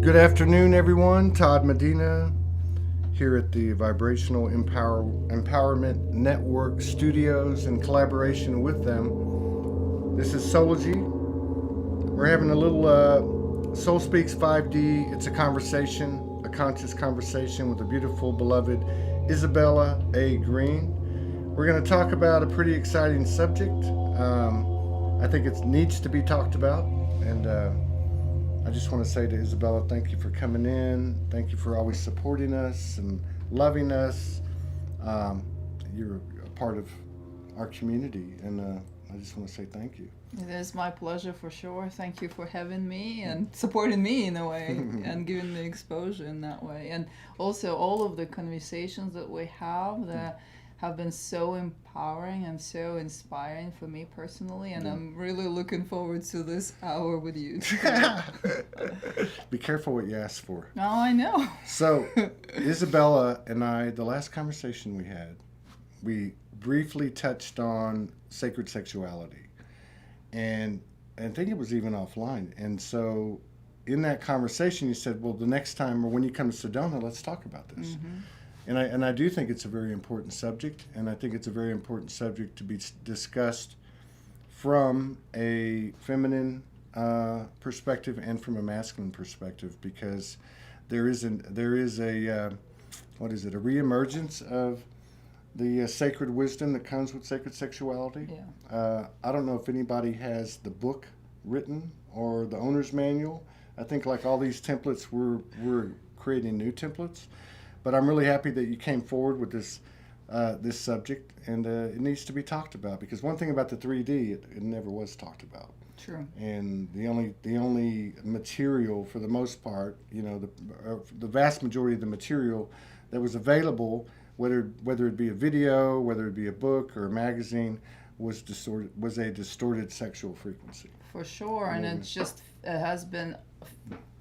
Good afternoon, everyone. Todd Medina here at the Vibrational Empowerment Network Studios in collaboration with them. This is Soulogy. We're having a little Soul Speaks 5D. It's a conversation, a conscious conversation with the beautiful, beloved Isabella A. Green. We're going to talk about a pretty exciting subject. I think it needs to be talked about, and I just want to say to Isabella, thank you for coming in. Thank you for always supporting us and loving us. You're a part of our community, and I just want to say thank you. It is my pleasure for sure. Thank you for having me and supporting me in a way and giving me exposure in that way. And also all of the conversations that we have that have been so empowering and so inspiring for me personally, and I'm really looking forward to this hour with you. Be careful what you ask for. Oh, I know. So, Isabella and I, the last conversation we had, we briefly touched on sacred sexuality, and I think it was even offline. And so, in that conversation, you said, "Well, the next time or when you come to Sedona, let's talk about this." Mm-hmm. And I do think it's a very important subject, and I think it's a very important subject to be discussed from a feminine perspective and from a masculine perspective, because there is a what is it, a reemergence of the sacred wisdom that comes with sacred sexuality. Yeah. I don't know if anybody has the book written or the owner's manual. I think like all these templates, we're creating new templates. But I'm really happy that you came forward with this subject, and it needs to be talked about, because one thing about the 3D, it never was talked about. True. And the only material, for the most part, the vast majority of the material that was available, whether it be a video, whether it be a book or a magazine, was a distorted sexual frequency. For sure, and it has been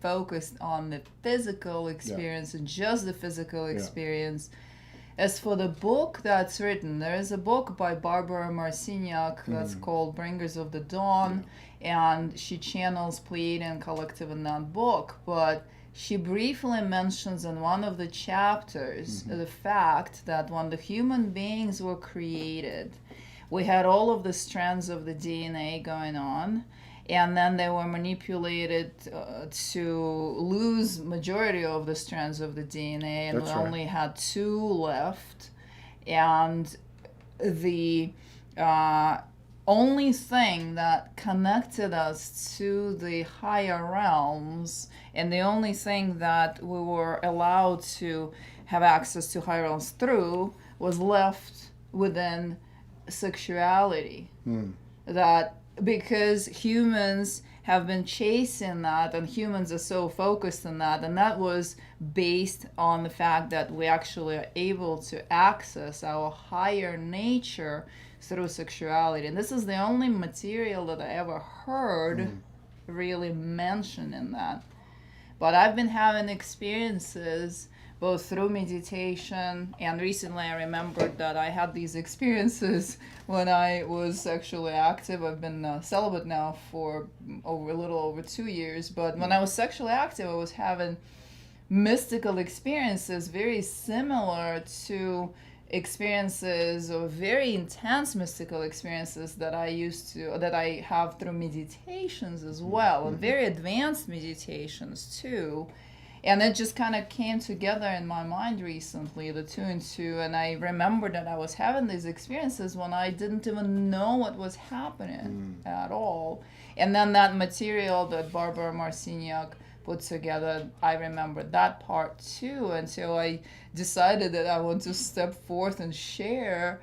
focused on the physical experience and just the physical experience. As for the book that's written, there is a book by Barbara Marciniak that's called Bringers of the Dawn, and she channels Pleiadian Collective in that book, but she briefly mentions in one of the chapters the fact that when the human beings were created, we had all of the strands of the DNA going on, and then they were manipulated to lose majority of the strands of the DNA, and we only had 2 left. And the only thing that connected us to the higher realms, and the only thing that we were allowed to have access to higher realms through, was left within sexuality. That because humans have been chasing that, and humans are so focused on that, and that was based on the fact that we actually are able to access our higher nature through sexuality. And this is the only material that I ever heard really mentioning that. But I've been having experiences both through meditation, and recently I remembered that I had these experiences when I was sexually active. I've been celibate now for a little over 2 years, but when I was sexually active, I was having mystical experiences very similar to experiences, or very intense mystical experiences that I have through meditations as well, and very advanced meditations too. And it just kind of came together in my mind recently, the 2 and 2, and I remember that I was having these experiences when I didn't even know what was happening at all. And then that material that Barbara Marciniak put together, I remember that part too, and so I decided that I want to step forth and share,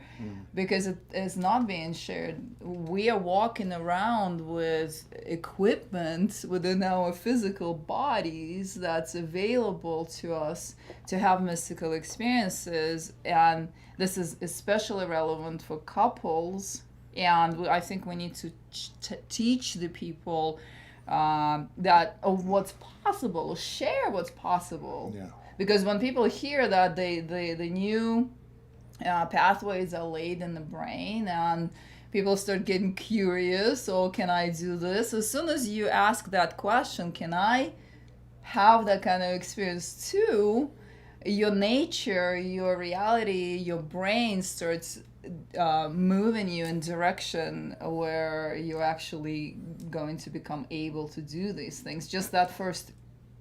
because it is not being shared. We are walking around with equipment within our physical bodies that's available to us to have mystical experiences, and this is especially relevant for couples, and I think we need to teach the people that of what's possible, share what's possible. Yeah. Because when people hear that, the new pathways are laid in the brain, and people start getting curious. Oh, can I do this? As soon as you ask that question, can I have that kind of experience too, your nature, your reality, your brain starts moving you in direction where you're actually going to become able to do these things. Just that first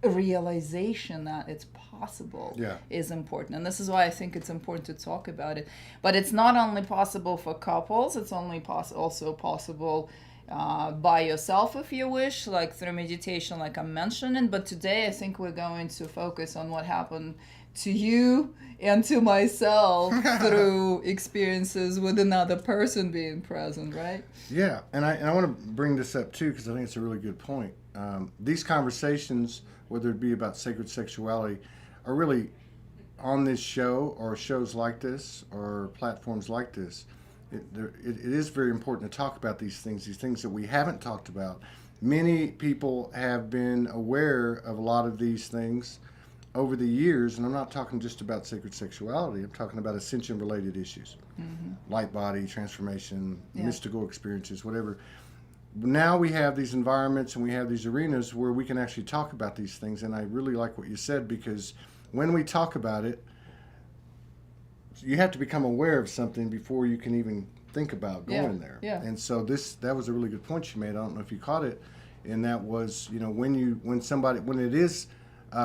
realization that it's possible is important, and this is why I think it's important to talk about it. But it's not only possible for couples, it's only also possible by yourself if you wish, like through meditation, like I'm mentioning. But today I think we're going to focus on what happened to you and to myself through experiences with another person being present, right? Yeah, and I want to bring this up too because I think it's a really good point. These conversations, whether it be about sacred sexuality, are really on this show or shows like this or platforms like this. It is very important to talk about these things that we haven't talked about. Many people have been aware of a lot of these things over the years, and I'm not talking just about sacred sexuality. I'm talking about ascension-related issues, light body, transformation, mystical experiences, whatever. Now we have these environments and we have these arenas where we can actually talk about these things, and I really like what you said, because when we talk about it, you have to become aware of something before you can even think about going there. Yeah. And so that was a really good point you made. I don't know if you caught it, and that was, when it is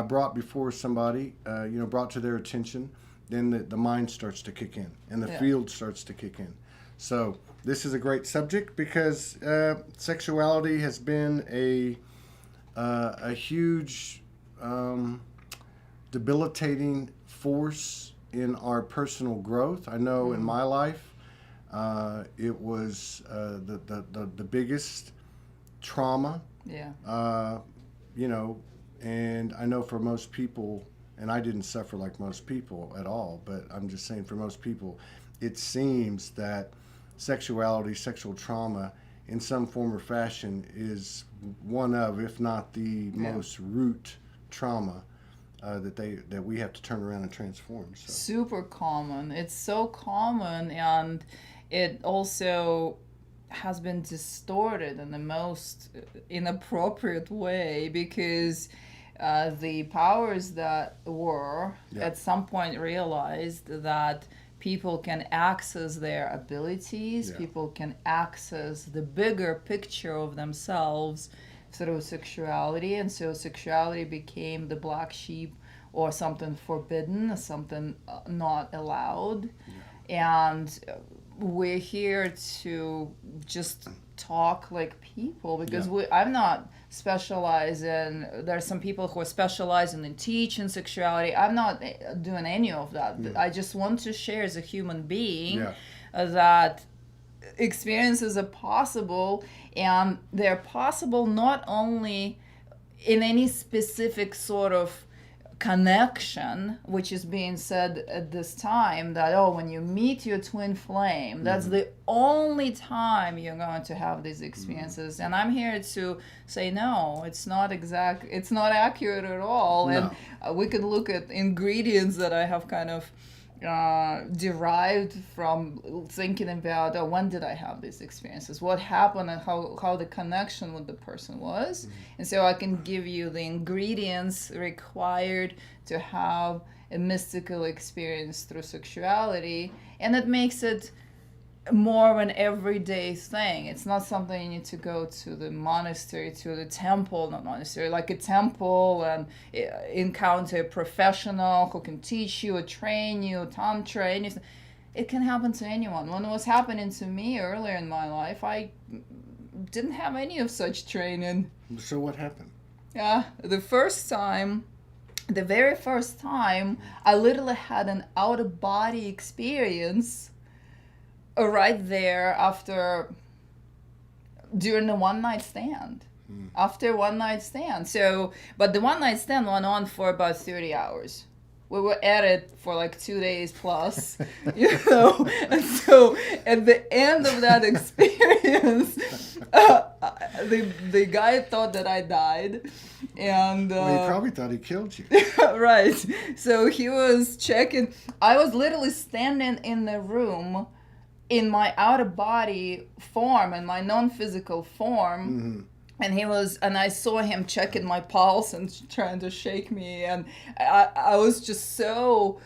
brought before somebody, brought to their attention, then the mind starts to kick in and the field starts to kick in. So this is a great subject because sexuality has been a huge debilitating force in our personal growth. I know in my life, it was the biggest trauma. And I know for most people, and I didn't suffer like most people at all, but I'm just saying for most people, it seems that sexuality, sexual trauma, in some form or fashion, is one of, if not the most root trauma that we have to turn around and transform. So. Super common. It's so common, and it also has been distorted in the most inappropriate way, because the powers that were at some point realized that people can access their abilities, people can access the bigger picture of themselves through sexuality, and so sexuality became the black sheep, or something forbidden, something not allowed. And we're here to just talk like people, because I'm not specializing. There are some people who are specializing in teaching sexuality. I'm not doing any of that. I just want to share as a human being that experiences are possible, and they're possible not only in any specific sort of connection, which is being said at this time, that when you meet your twin flame, that's the only time you're going to have these experiences. And I'm here to say no, it's not accurate at all. No. And we could look at ingredients that I have kind of derived from thinking about when did I have these experiences, what happened, and how the connection with the person was. And so I can give you the ingredients required to have a mystical experience through sexuality, and it makes it more of an everyday thing. It's not something you need to go to the monastery, to the temple, not monastery, like a temple, and encounter a professional who can teach you or train you, tantra, anything. It can happen to anyone. When it was happening to me earlier in my life, I didn't have any of such training. So what happened? The very first time, I literally had an out-of-body experience right there during the one-night stand. After one night stand. But the one night stand went on for about 30 hours. We were at it for like 2 days plus, And so at the end of that experience, the guy thought that I died. And he probably thought he killed you. Right. So he was checking. I was literally standing in the room in my out-of-body form, in my non-physical form, and I saw him checking my pulse and trying to shake me, and I was just so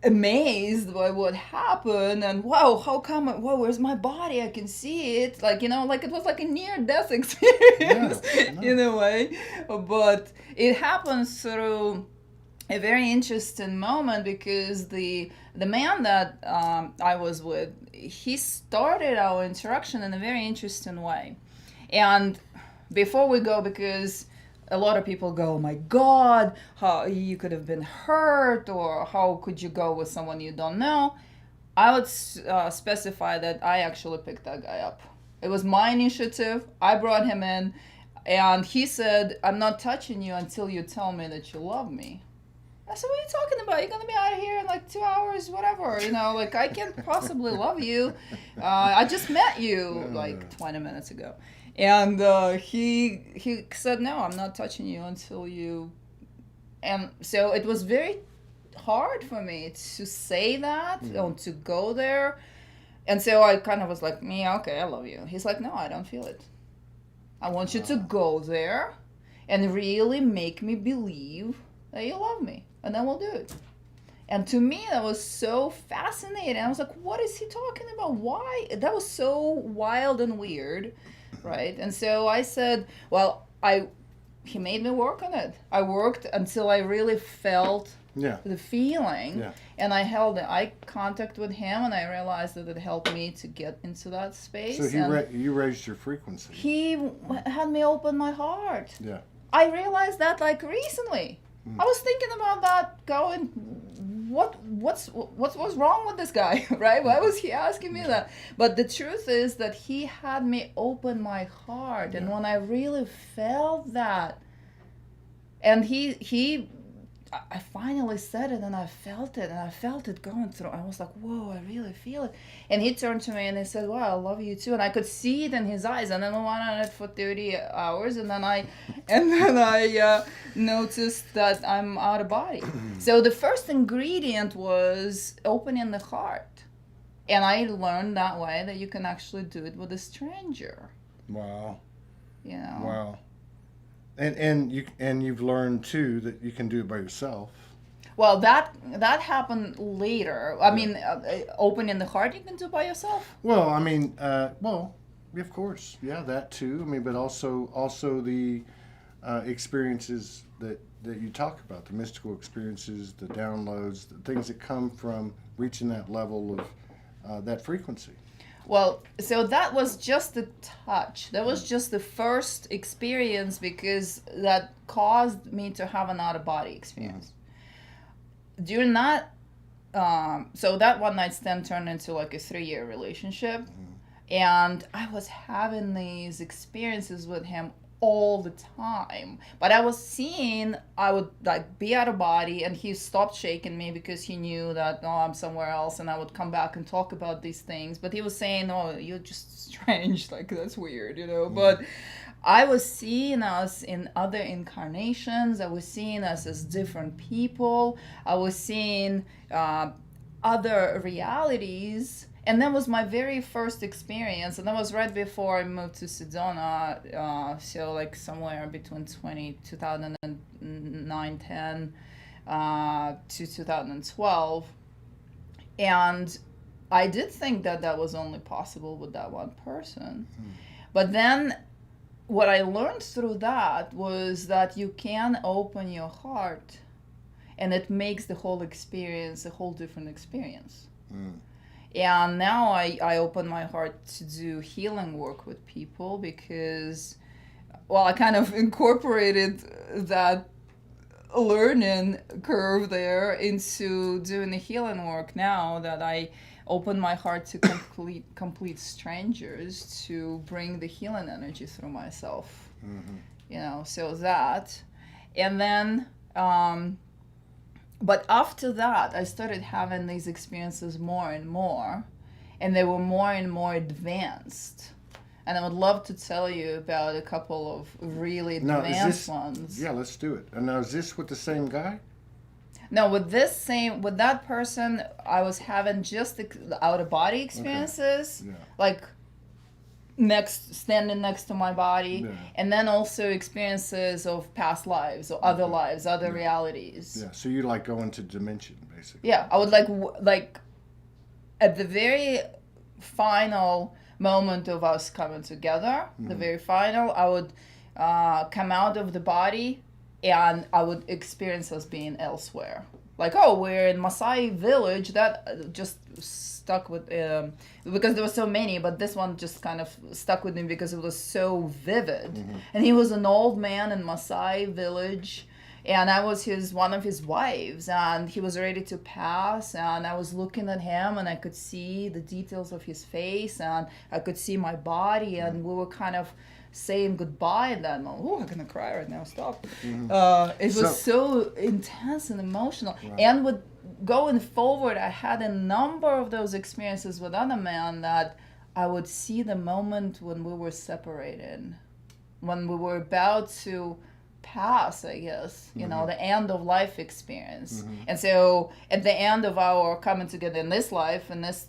amazed by what happened. And wow, how come, wow, where's my body? I can see it, like, like it was like a near death experience. In a way. But it happens through a very interesting moment, because the man that I was with, he started our interaction in a very interesting way. And before we go, because a lot of people go, oh my God, how you could have been hurt, or how could you go with someone you don't know? I would specify that I actually picked that guy up. It was my initiative. I brought him in, and he said, I'm not touching you until you tell me that you love me. I said, what are you talking about? You're going to be out of here in like 2 hours, whatever. Like, I can't possibly love you. I just met you like 20 minutes ago. And he said, no, I'm not touching you until you... And so it was very hard for me to say that, or to go there. And so I kind of was like, yeah, okay, I love you. He's like, no, I don't feel it. I want you to go there and really make me believe that you love me. And then we'll do it. And to me, that was so fascinating. I was like, what is he talking about? Why? That was so wild and weird, right? And so I said, well, he made me work on it. I worked until I really felt the feeling. Yeah. And I held eye contact with him, and I realized that it helped me to get into that space. So you raised your frequency. He had me open my heart. Yeah. I realized that like recently. I was thinking about that, going, what's wrong with this guy, right? Why was he asking me that? But the truth is that he had me open my heart, and when I really felt that, and I finally said it, and I felt it going through. I was like, whoa, I really feel it. And he turned to me and he said, wow, I love you too. And I could see it in his eyes. And then we went on it for 30 hours. And then I noticed that I'm out of body. So the first ingredient was opening the heart. And I learned that way that you can actually do it with a stranger. Wow. Wow. And you've learned too that you can do it by yourself. Well, that happened later. I mean, opening the heart you can do by yourself. Well, I mean, of course, yeah, that too. I mean, but also the experiences that you talk about, the mystical experiences, the downloads, the things that come from reaching that level of that frequency. Well, so that was just a touch. That was just the first experience, because that caused me to have an out-of-body experience. During that, so that one night stand turned into like a 3-year relationship. And I was having these experiences with him all the time. But I was seeing, I would like be out of body, and he stopped shaking me because he knew that, oh, I'm somewhere else, and I would come back and talk about these things. But he was saying, oh, you're just strange, like that's weird, But I was seeing us in other incarnations. I was seeing us as different people. I was seeing other realities. And that was my very first experience, and that was right before I moved to Sedona, so like somewhere between 2009, 10 to 2012. And I did think that was only possible with that one person. But then what I learned through that was that you can open your heart, and it makes the whole experience a whole different experience. And now I open my heart to do healing work with people, because, well, I kind of incorporated that learning curve there into doing the healing work now that I open my heart to complete strangers, to bring the healing energy through myself. So that. And then... But after that, I started having these experiences more and more, and they were more and more advanced. And I would love to tell you about a couple of really advanced ones. Yeah, let's do it. And now, is this with the same guy? No, with that person, I was having just the out-of-body experiences. Okay. Yeah. Like, standing next to my body, and then also experiences of past lives or other lives, other realities. Yeah, so you like go into dimension, basically. Yeah, I would like at the very final moment of us coming together, the very final, I would come out of the body and I would experience us being elsewhere. Like, oh, we're in Maasai village. That just stuck with, because there were so many, but this one just kind of stuck with me because it was so vivid. And he was an old man in Maasai village, and I was one of his wives, and he was ready to pass, and I was looking at him, and I could see the details of his face, and I could see my body, and we were kind of saying goodbye at that moment. Oh, I'm gonna cry right now. Stop. It was so intense and emotional. Right. And with going forward, I had a number of those experiences with other men that I would see the moment when we were separated, when we were about to pass, I guess, you know, the end of life experience. And so at the end of our coming together in this life, in this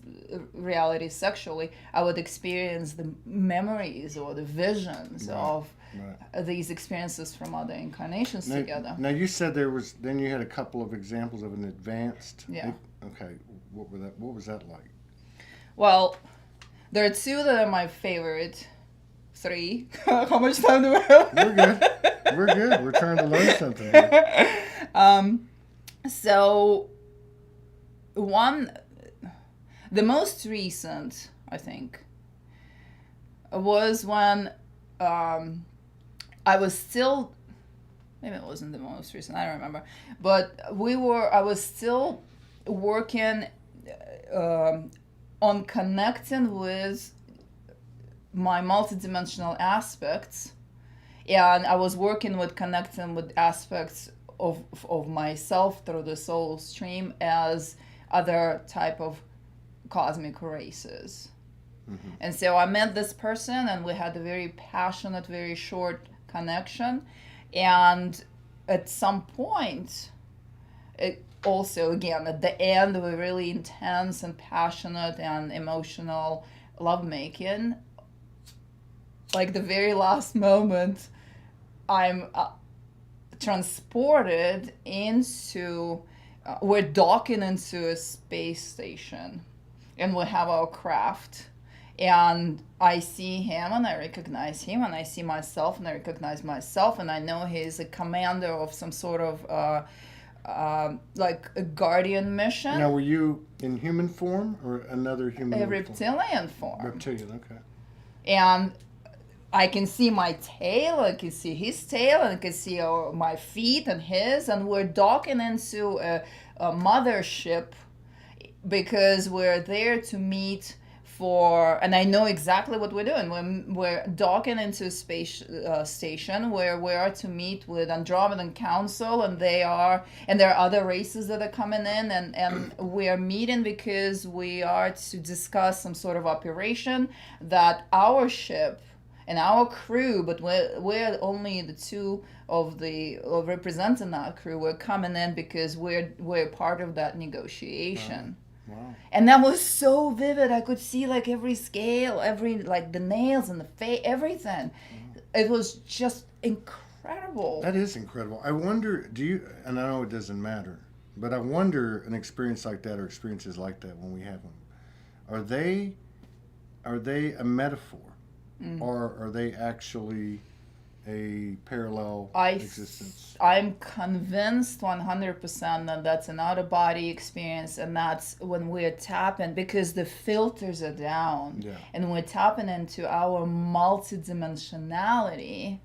reality sexually, I would experience the memories or the visions of these experiences from other incarnations together. Now you said then you had a couple of examples of an advanced. Yeah. Okay. What was that like? Well, there are two that are my favorite. 3. How much time do we have? We're good. We're good. We're trying to learn something. So the most recent, I think, was when I was still, maybe it wasn't the most recent, I don't remember, but I was still working on connecting with my multidimensional aspects, and I was working with connecting with aspects of myself through the soul stream as other type of cosmic races. And so I met this person, and we had a very passionate, very short connection, and at some point, it also, again, at the end of a really intense and passionate and emotional lovemaking, like the very last moment, I'm transported into, we're docking into a space station, and we have our craft, and I see him and I recognize him, and I see myself and I recognize myself, and I know he's a commander of some sort of like a guardian mission. Now, were you in human form or another human? A reptilian form. Reptilian, okay. And I can see my tail, I can see his tail, and I can see my feet and his, and we're docking into a mothership because we're there to meet and I know exactly what we're doing. We're docking into a space station where we are to meet with Andromedan Council, and there are other races that are coming in, and we are meeting because we are to discuss some sort of operation that our ship and our crew, but we're only the two of representing that crew. We're coming in because we're part of that negotiation. Wow. And that was so vivid. I could see like every scale, like the nails and the face, everything. It was just incredible. That is incredible. I wonder, and I know it doesn't matter, but I wonder an experience like that or experiences like that when we have them, are they a metaphor? Or are they actually a parallel existence? I'm convinced 100% that that's an out-of-body experience, and that's when we're tapping, because the filters are down, and we're tapping into our multidimensionality,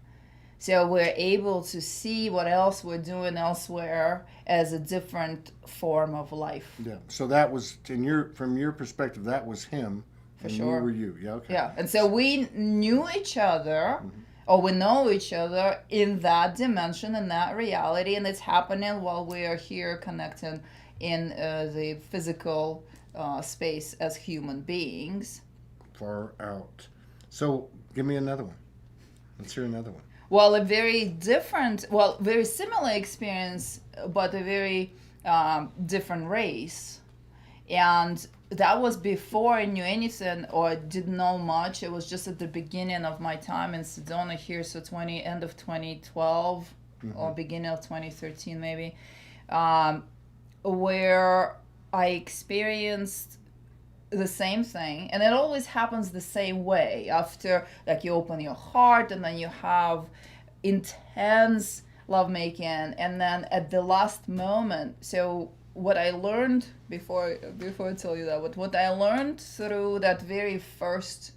so we're able to see what else we're doing elsewhere as a different form of life. Yeah, so that was, from your perspective, that was him. For sure. You were you, yeah, okay. Yeah, and so we knew each other, or we know each other in that dimension, in that reality, and it's happening while we are here connecting in the physical space as human beings. Far out. So, give me another one. Let's hear another one. Well, very similar experience, but a very different race. And that was before I knew anything or didn't know much. It was just at the beginning of my time in Sedona here, so end of 2012 or beginning of 2013 maybe, where I experienced the same thing, and it always happens the same way. After, like, you open your heart and then you have intense lovemaking, and then at the last moment. So what I learned before I tell you that, what I learned through that very first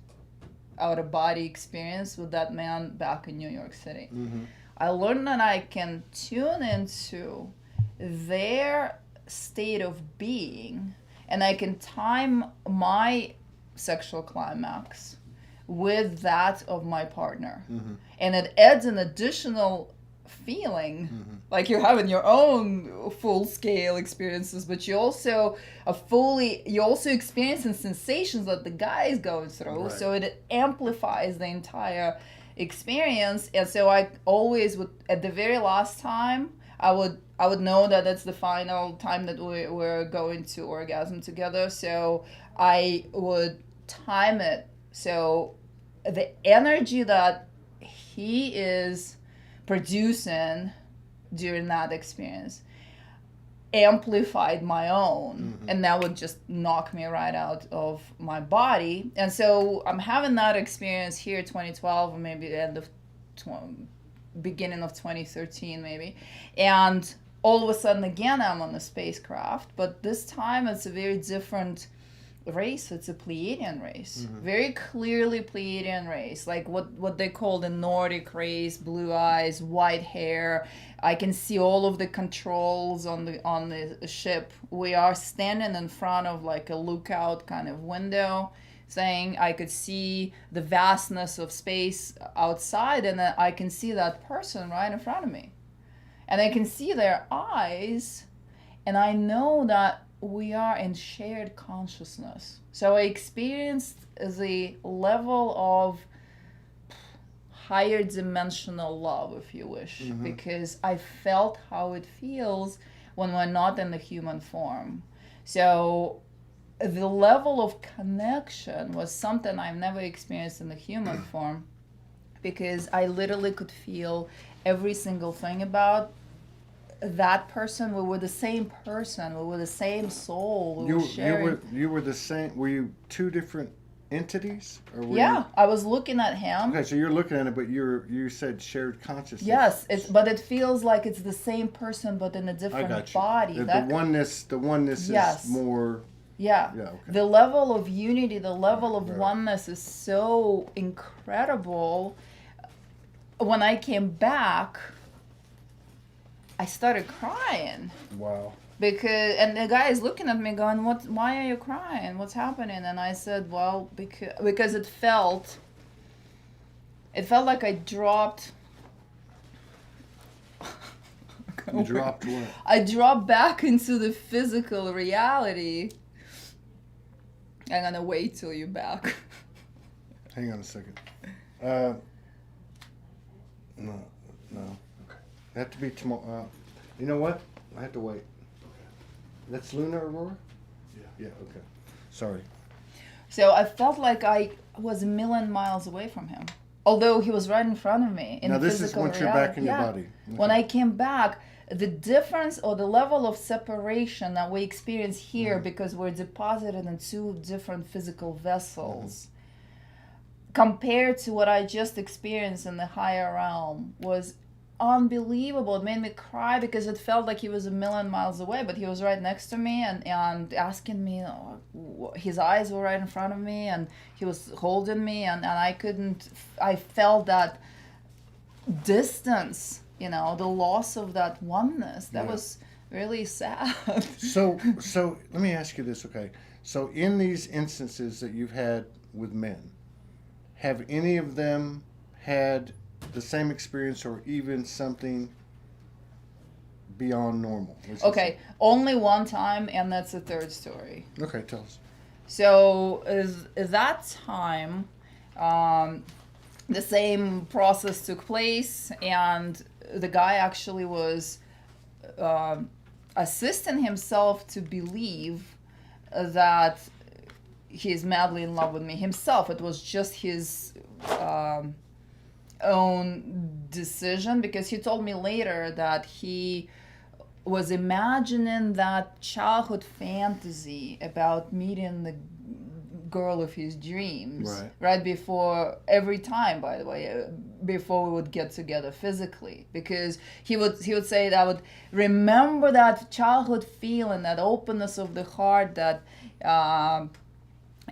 out of body experience with that man back in New York City, I learned that I can tune into their state of being, and I can time my sexual climax with that of my partner. And it adds an additional feeling, like you're having your own full scale experiences, but you also experiencing sensations that the guy is going through. Right. So it amplifies the entire experience. And so I always would, at the very last time, I would know that that's the final time that we're going to orgasm together. So I would time it. So the energy that he is producing during that experience amplified my own, and that would just knock me right out of my body. And so I'm having that experience here 2012, or maybe the end of beginning of 2013 maybe, and all of a sudden again I'm on a spacecraft, but this time it's a very different race. It's a Pleiadian race, very clearly Pleiadian race, like what they call the Nordic race, blue eyes, white hair. I can see all of the controls on the ship. We are standing in front of like a lookout kind of window, saying I could see the vastness of space outside, and I can see that person right in front of me, and I can see their eyes, and I know that we are in shared consciousness. So I experienced the level of higher dimensional love, if you wish, because I felt how it feels when we're not in the human form. So the level of connection was something I've never experienced in the human form, because I literally could feel every single thing about that person. We were the same person. We were the same soul. You were the same. Were you two different entities? Or were you... I was looking at him. Okay, so you're looking at it, but you said shared consciousness. Yes, but it feels like it's the same person, but in a different body. The oneness is more. Yeah. Okay. The level of unity, the level of oneness is so incredible. When I came back, I started crying. Wow. And the guy is looking at me going, why are you crying? What's happening? And I said, well, because it felt like I dropped. You dropped what? I dropped back into the physical reality. I'm gonna wait till you're back. Hang on a second. No. It have to be tomorrow. You know what? I have to wait. That's Lunar Aurora? Yeah, okay. Sorry. So I felt like I was a million miles away from him, although he was right in front of me. Now this is once you're back in your body. Okay. When I came back, the difference or the level of separation that we experience here, because we're deposited in two different physical vessels, compared to what I just experienced in the higher realm, was unbelievable. It made me cry because it felt like he was a million miles away, but he was right next to me and asking me. His eyes were right in front of me, and he was holding me, and I felt that distance, the loss of that oneness. That was really sad. So let me ask you this, okay? So in these instances that you've had with men, have any of them had the same experience or even something beyond normal? Okay, only one time, and that's the third story. Okay, tell us. So that time, the same process took place, and the guy actually was assisting himself to believe that he's madly in love with me himself. It was just his own decision, because he told me later that he was imagining that childhood fantasy about meeting the girl of his dreams right before every time, by the way, before we would get together physically, because he would say that I would remember that childhood feeling, that openness of the heart, that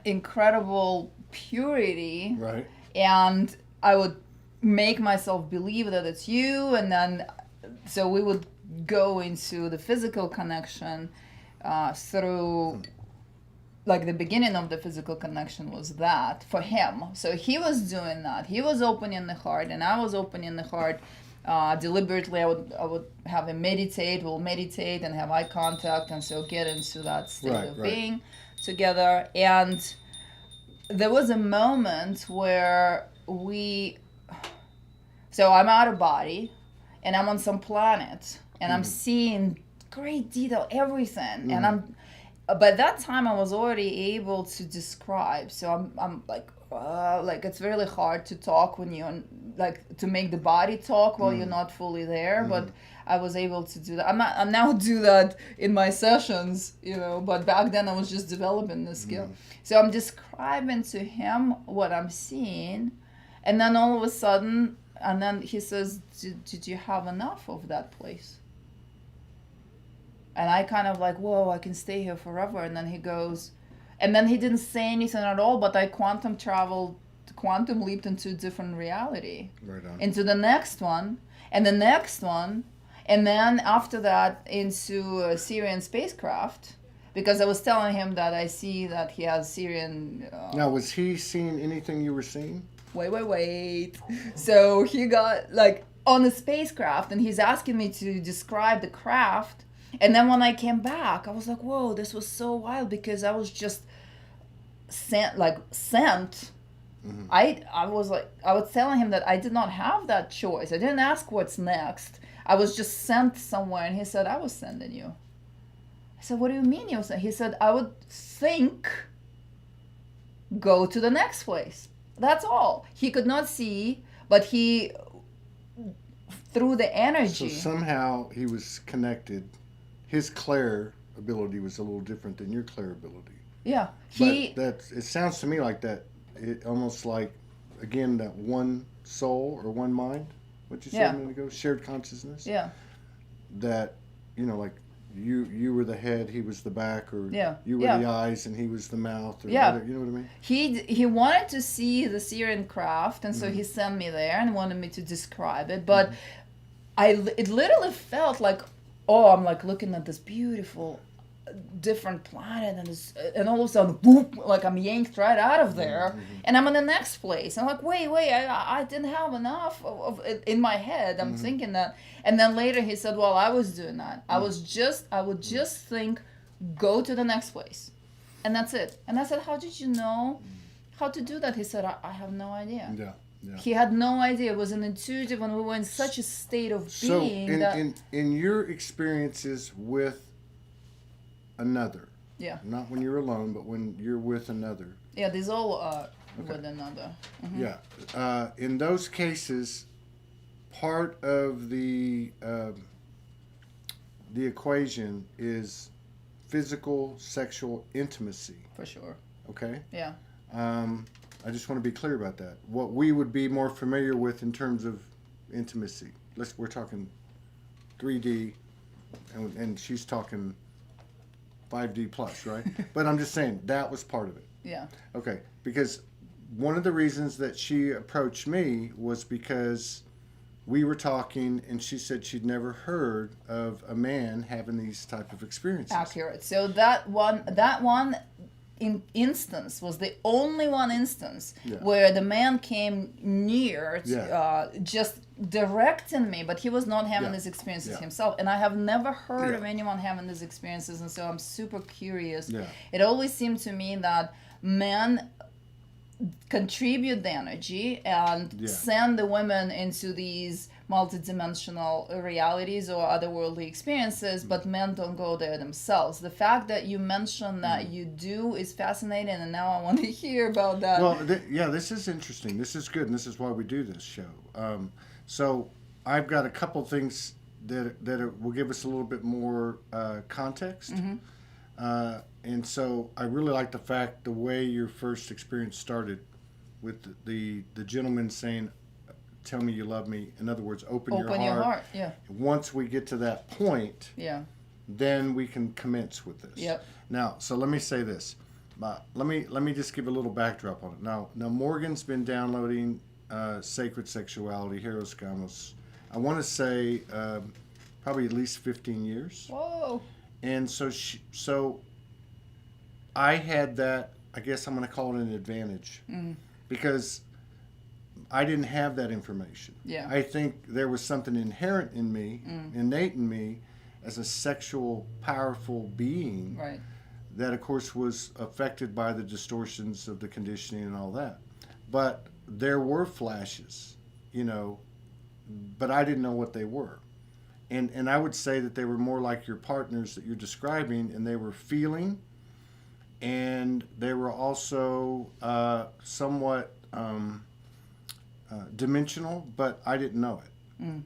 incredible purity, right, and I would make myself believe that it's you, and then so we would go into the physical connection through, like, the beginning of the physical connection was that for him. So he was doing that. He was opening the heart, and I was opening the heart deliberately. I would have him meditate. We'll meditate and have eye contact, and so get into that state of being together. And there was a moment where so I'm out of body, and I'm on some planet, and I'm seeing great detail, everything, and by that time I was already able to describe. So I'm like it's really hard to talk when you're like, to make the body talk while you're not fully there, but I was able to do that. I'm now do that in my sessions, but back then I was just developing the skill. So I'm describing to him what I'm seeing, and then all of a sudden, and then he says, did you have enough of that place? And I kind of like, whoa, I can stay here forever. And then he goes, and then he didn't say anything at all, but I quantum leaped into a different reality. Right on. Into the next one, and the next one, and then after that into a Syrian spacecraft, because I was telling him that I see that he has Syrian... Now, was he seeing anything you were seeing? Wait. So he got, like, on the spacecraft, and he's asking me to describe the craft. And then when I came back, I was like, whoa, this was so wild, because I was just sent. I was telling him that I did not have that choice. I didn't ask what's next. I was just sent somewhere. And he said, I was sending you. I said, what do you mean you were sent? He said, I would think, go to the next place. That's all. He could not see, but he, through the energy. So somehow he was connected. His clair ability was a little different than your clair ability. Yeah. It sounds to me like that, it almost like, again, that one soul or one mind, what you said a minute ago, shared consciousness. Yeah. That, like you were the head, he was the back, or you were the eyes and he was the mouth, or whatever, you know what I mean? He wanted to see the Syrian craft, and so he sent me there and wanted me to describe it, but it literally felt like, I'm like looking at this beautiful different planet, and all of a sudden, whoop, like I'm yanked right out of there, and I'm in the next place. I'm like, wait, I didn't have enough of it in my head. I'm thinking that, and then later he said, well, I was doing that. I would just think, go to the next place, and that's it. And I said, how did you know how to do that? He said, I have no idea. Yeah. He had no idea. It was an intuitive, and we were in such a state of being. So in your experiences with another, not when you're alone, but when you're with another. Yeah, these all are with another. Yeah. In those cases, part of the equation is physical sexual intimacy. For sure. Okay? Yeah. I just want to be clear about that. What we would be more familiar with in terms of intimacy. We're talking 3D, and she's talking 5D plus, right? But I'm just saying that was part of it. Yeah. Okay, because one of the reasons that she approached me was because we were talking, and she said she'd never heard of a man having these type of experiences. Accurate. So that one instance was the only one instance where the man came near just directing me, but he was not having these experiences himself, and I have never heard of anyone having these experiences, and so I'm super curious. It always seemed to me that men contribute the energy and send the women into these multidimensional realities or otherworldly experiences, but men don't go there themselves. The fact that you mentioned that you do is fascinating, and now I want to hear about that. Well, this is interesting. This is good, and this is why we do this show. So I've got a couple things that will give us a little bit more context. And so I really like the way your first experience started with the gentleman saying, "Tell me you love me." In other words, open your heart. Yeah. Once we get to that point, Yeah. then we can commence with this. Yep. Now, so let me say this. Let me just give a little backdrop on it. Now Morgan's been downloading Sacred Sexuality, Heros Gamos. I want to say probably at least 15 years. Whoa. And so I had that. I guess I'm going to call it an advantage because I didn't have that information. Yeah. I think there was something inherent in me, innate in me, as a sexual, powerful being. Right. That, of course, was affected by the distortions of the conditioning and all that. But there were flashes, but I didn't know what they were. And I would say that they were more like your partners that you're describing, and they were feeling, and they were also somewhat dimensional, but I didn't know it.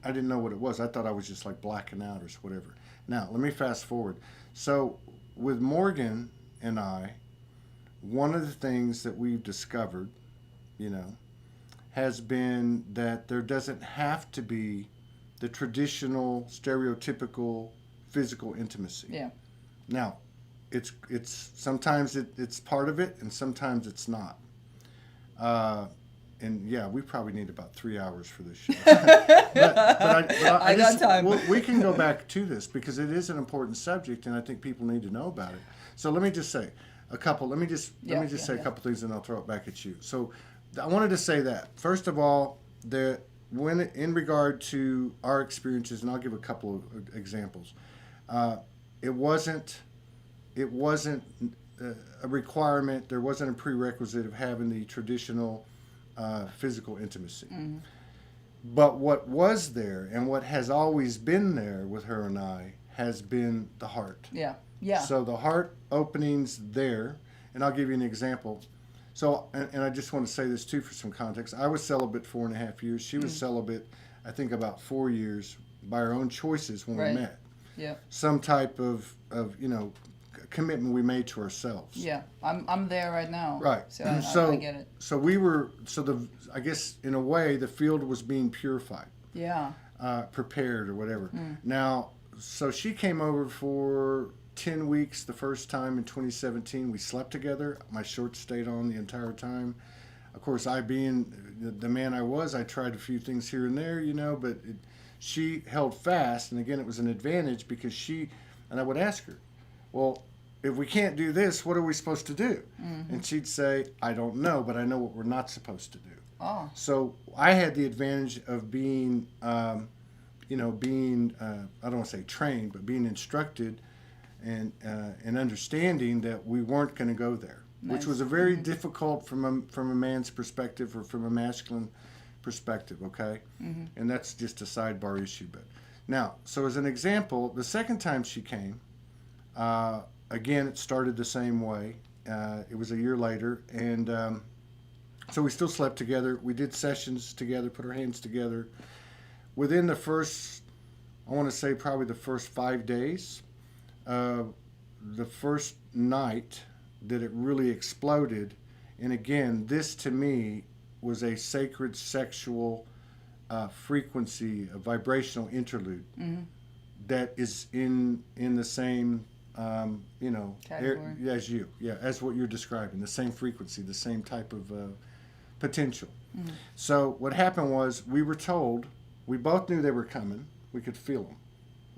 I didn't know what it was. I thought I was just like blacking out or whatever. Now, let me fast forward. So with Morgan and I, one of the things that we've discovered, has been that there doesn't have to be the traditional, stereotypical physical intimacy. Yeah. Now, it's sometimes it's part of it, and sometimes it's not. And yeah, we probably need about 3 hours for this show. I got time. We can go back to this because it is an important subject, and I think people need to know about it. So let me just say a couple. Let me just say a couple things, and I'll throw it back at you. So I wanted to say that first of all, when in regard to our experiences, and I'll give a couple of examples. It wasn't a requirement. There wasn't a prerequisite of having the traditional physical intimacy. But what was there and what has always been there with her and I has been the heart. Yeah. Yeah. So the heart opening's there, and I'll give you an example. So, and I just want to say this too for some context. I was celibate 4.5 years. She was celibate, I think, about 4 years by her own choices when we met. Yeah. Some type of commitment we made to ourselves. Yeah, I'm there right now. Right. So I get it. So I guess in a way the field was being purified. Yeah. Prepared or whatever. Now, so she came over for 10 weeks the first time in 2017. We slept together. My shorts stayed on the entire time. Of course, I being the man I was, I tried a few things here and there, but she held fast. And again, it was an advantage because and I would ask her, well, if we can't do this, what are we supposed to do? And she'd say, I don't know, but I know what we're not supposed to do. Oh. So I had the advantage of being, I don't want to say trained, but being instructed and understanding that we weren't going to go there, which was a very difficult from a man's perspective or from a masculine perspective, okay? And that's just a sidebar issue. But now, so as an example, the second time she came, again, it started the same way. It was a year later, and so we still slept together. We did sessions together, put our hands together. Within the first, I want to say probably the first 5 days, the first night that it really exploded, and again, this to me was a sacred sexual frequency, a vibrational interlude that is in the same as you, as what you're describing, the same frequency, the same type of potential. So what happened was we were told, we both knew they were coming. We could feel them,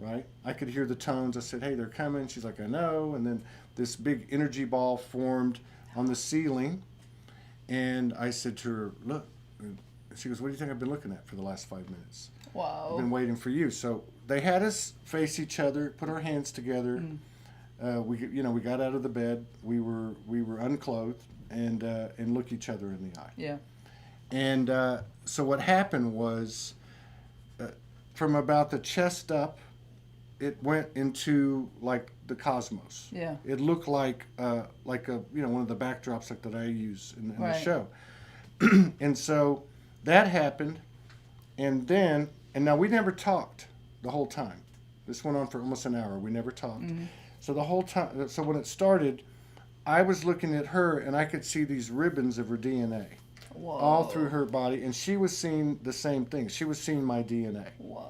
right? I could hear the tones. I said, hey, they're coming. She's like, I know. And then this big energy ball formed on the ceiling. And I said to her, look. And she goes, what do you think I've been looking at for the last 5 minutes? Wow. I've been waiting for you. So they had us face each other, put our hands together. We got out of the bed. We were unclothed and looked each other in the eye. Yeah. And so what happened was, from about the chest up, it went into like the cosmos. Yeah. It looked like a one of the backdrops like that I use in the Right. show. And so that happened, and now we never talked the whole time. This went on for almost an hour. We never talked. Mm-hmm. So the whole time, so when it started, I was looking at her and I could see these ribbons of her DNA Whoa. all through her body, and she was seeing the same thing. She was seeing my DNA. Whoa.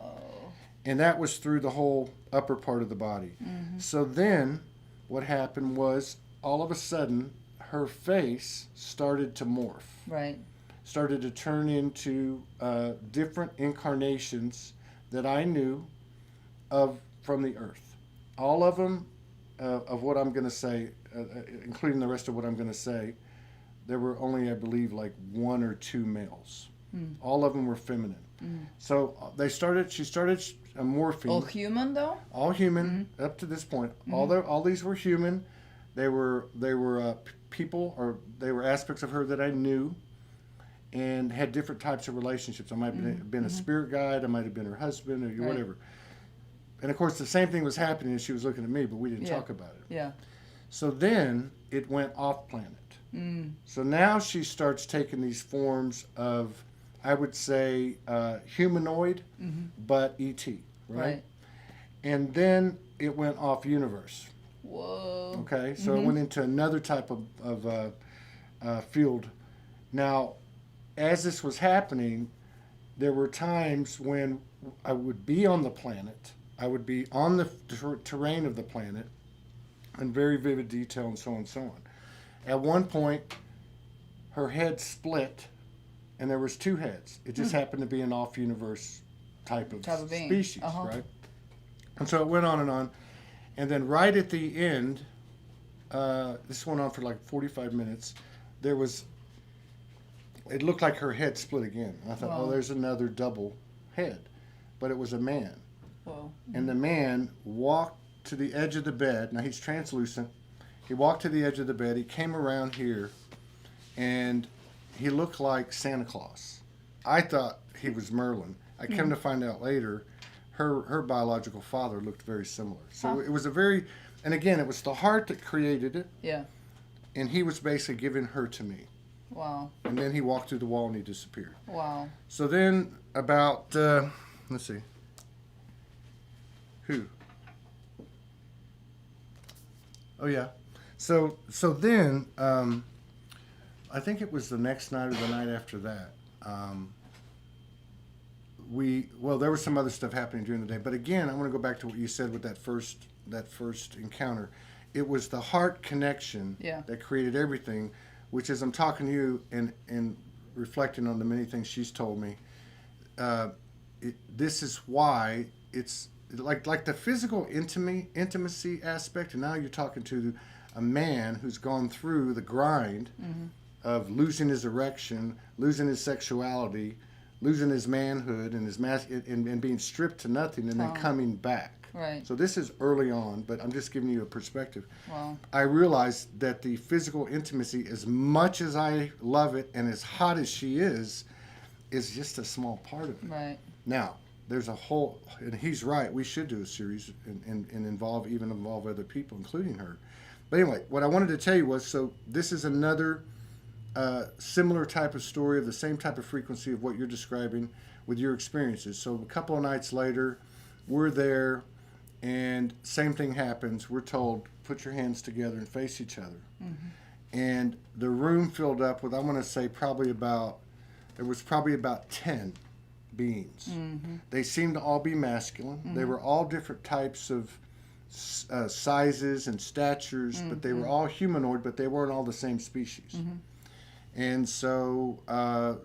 And that was through the whole upper part of the body. Mm-hmm. So then what happened was all of a sudden her face started to morph. Right. Started to turn into different incarnations that I knew of from the earth. All of them of what I'm going to say, including the rest of what I'm going to say, there were only, I believe, like 1 or 2 males. Mm. All of them were feminine. Mm. So she started morphing. All human though? All human up to this point. Mm-hmm. All these were human. They were people, or they were aspects of her that I knew, and had different types of relationships. I might have been a spirit guide. I might have been her husband, or whatever. And of course, the same thing was happening as she was looking at me, but we didn't talk about it. Yeah. So then it went off planet. Mm. So now she starts taking these forms of, I would say, humanoid, but ET, right? And then it went off universe. Whoa. Okay, so it went into another type of field. Now, as this was happening, there were times when I would be on the planet, I would be on the terrain of the planet in very vivid detail and so on and so on. At one point, her head split, and there was 2 heads. It just happened to be an off-universe type of species, right? And so it went on. And then right at the end, this went on for like 45 minutes, it looked like her head split again. And I thought, oh, there's another double head. But it was a man. Whoa. And the man walked to the edge of the bed. Now, he's translucent. He walked to the edge of the bed. He came around here, and he looked like Santa Claus. I thought he was Merlin. I came to find out later, her biological father looked very similar. So it was and again, it was the heart that created it. Yeah. And he was basically giving her to me. Wow. And then he walked through the wall and he disappeared. Wow. So then about, let's see. Who? Oh, yeah. So then, I think it was the next night or the night after that. There was some other stuff happening during the day. But again, I want to go back to what you said with that first encounter. It was the heart connection that created everything, which as I'm talking to you and reflecting on the many things she's told me, this is why it's like the physical intimacy aspect. And now you're talking to a man who's gone through the grind of losing his erection, losing his sexuality, losing his manhood and his and being stripped to nothing, and then coming back. Right. So this is early on, but I'm just giving you a perspective. Wow. I realized that the physical intimacy, as much as I love it and as hot as she is just a small part of it. Right. Now, there's a whole, and he's right, we should do a series and involve other people, including her. But anyway, what I wanted to tell you was, so this is another similar type of story of the same type of frequency of what you're describing with your experiences. So a couple of nights later, we're there, and same thing happens. We're told, put your hands together and face each other. And the room filled up with, I want to say there was probably about 10 beings. They seemed to all be masculine. They were all different types of sizes and statures, but they were all humanoid, but they weren't all the same species. And so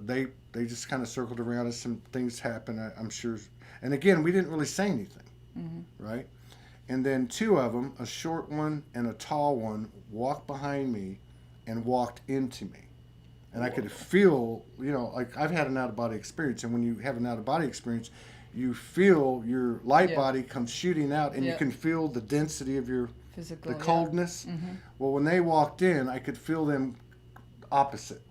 they just kind of circled around us. Some things happened, I'm sure. And again, we didn't really say anything, right? And then 2 of them, a short one and a tall one, walked behind me and walked into me. And I could feel, like I've had an out-of-body experience. And when you have an out-of-body experience, you feel your light body come shooting out, and you can feel the density of your Physical, the coldness. Well, when they walked in, I could feel them opposite.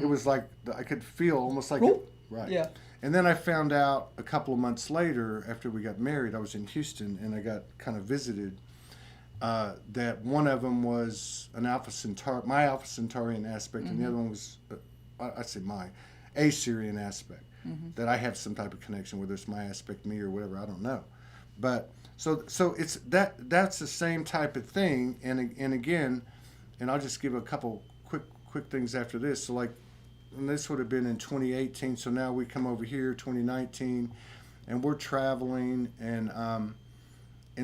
It was like I could feel almost like Right. Yeah. And then I found out a couple of months later, after we got married, I was in Houston and I got kind of visited. That one of them was an Alpha Centauri, my Alpha Centaurian aspect, and the other one was, I'd say my Assyrian aspect. That I have some type of connection, whether it's my aspect, me, or whatever, I don't know. But so it's that's the same type of thing. And again, and I'll just give a couple quick things after this. So like, and this would have been in 2018. So now we come over here, 2019, and we're traveling, and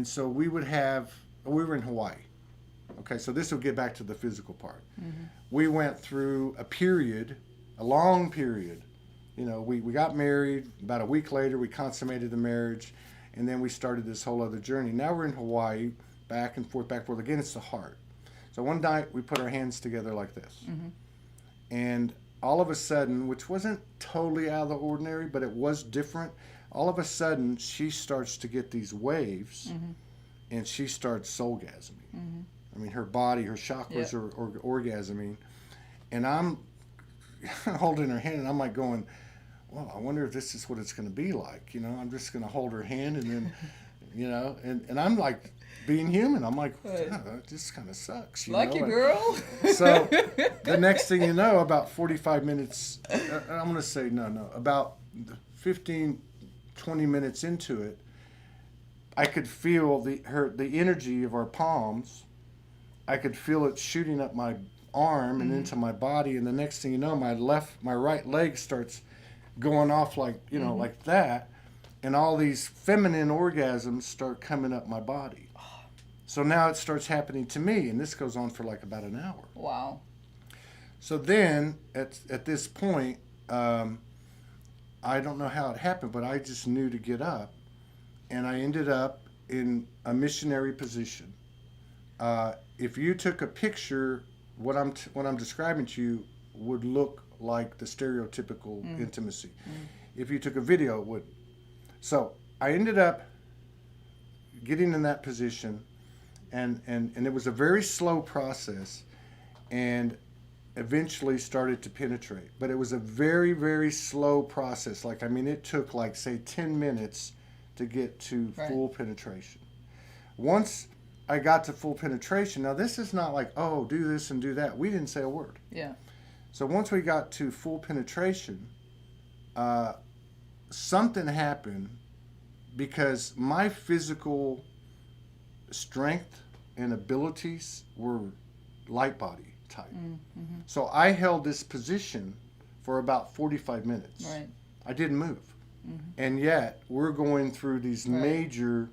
so we were in Hawaii. Okay, so this will get back to the physical part. We went through a long period. You know, we got married. About a week later, we consummated the marriage, and then we started this whole other journey. Now we're in Hawaii, back and forth, back and forth. Again, it's the heart. So one night, we put our hands together like this. And all of a sudden, which wasn't totally out of the ordinary, but it was different, all of a sudden, she starts to get these waves, and she starts soulgasming. I mean, her body, her chakras are orgasming. And I'm holding her hand, and I'm like going, well, I wonder if this is what it's going to be like. You know, I'm just going to hold her hand, and then, you know, and I'm like being human. I'm like, this kind of sucks. You Lucky know? girl. So the next thing you know, about 45 minutes, I'm going to say, about 15, 20 minutes into it, I could feel the energy of our palms. I could feel it shooting up my arm and into my body, and the next thing you know, my right leg starts going off like, you know, like that, and all these feminine orgasms start coming up my body. So now it starts happening to me, and this goes on for like about an hour. Wow. So then at this point, I don't know how it happened, but I just knew to get up, and I ended up in a missionary position. If you took a picture, what I'm describing to you would look like the stereotypical intimacy. If you took a video, it wouldn't. So I ended up getting in that position, and it was a very slow process, and eventually started to penetrate. But it was a very, very slow process. Like, I mean, it took like, say, 10 minutes to get to full penetration. Once I got to full penetration, now this is not like, oh, do this and do that. We didn't say a word. Yeah. So once we got to full penetration, something happened, because my physical strength and abilities were light body type. So I held this position for about 45 minutes. Right. I didn't move. And yet we're going through these major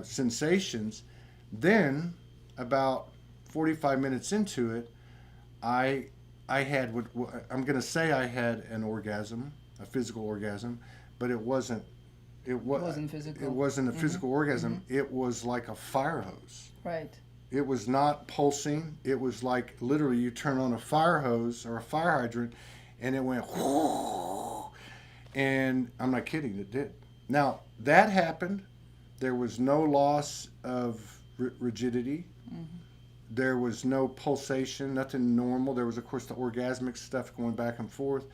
sensations. Then about 45 minutes into it, I had I'm going to say I had an orgasm, a physical orgasm, but it wasn't. It wasn't physical. It wasn't a physical orgasm. It was like a fire hose. Right. It was not pulsing. It was like literally you turn on a fire hose or a fire hydrant, and it went whoo. And I'm not kidding, it did. Now that happened. There was no loss of rigidity. There was no pulsation, nothing normal. There was, of course, the orgasmic stuff going back and forth.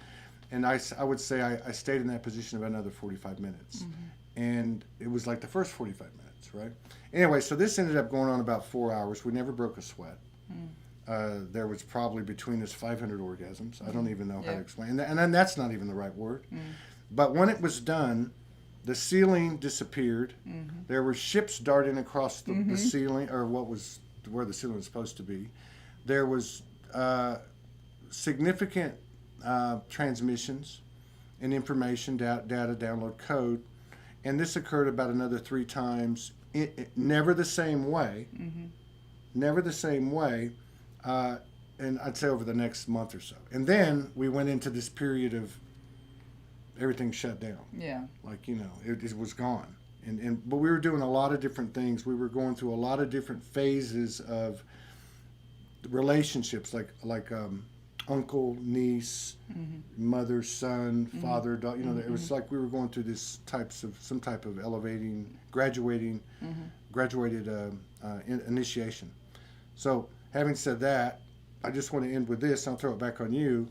And I would say I stayed in that position about another 45 minutes. And it was like the first 45 minutes, right? Anyway, so this ended up going on about 4 hours. We never broke a sweat. There was probably between us 500 orgasms. I don't even know how to explain. And then that's not even the right word. But when it was done, the ceiling disappeared. There were ships darting across the ceiling, or what was where the ceiling was supposed to be. There was significant transmissions and information, data download code, and this occurred about another 3 times. Never the same way. Never the same way. And I'd say over the next month or so. And then we went into this period of everything shut down. Yeah. Like, you know, it was gone. But we were doing a lot of different things. We were going through a lot of different phases of relationships, like uncle, niece, mother, son, father, daughter. You know, it was like we were going through some type of graduated initiation. So, having said that, I just want to end with this. I'll throw it back on you.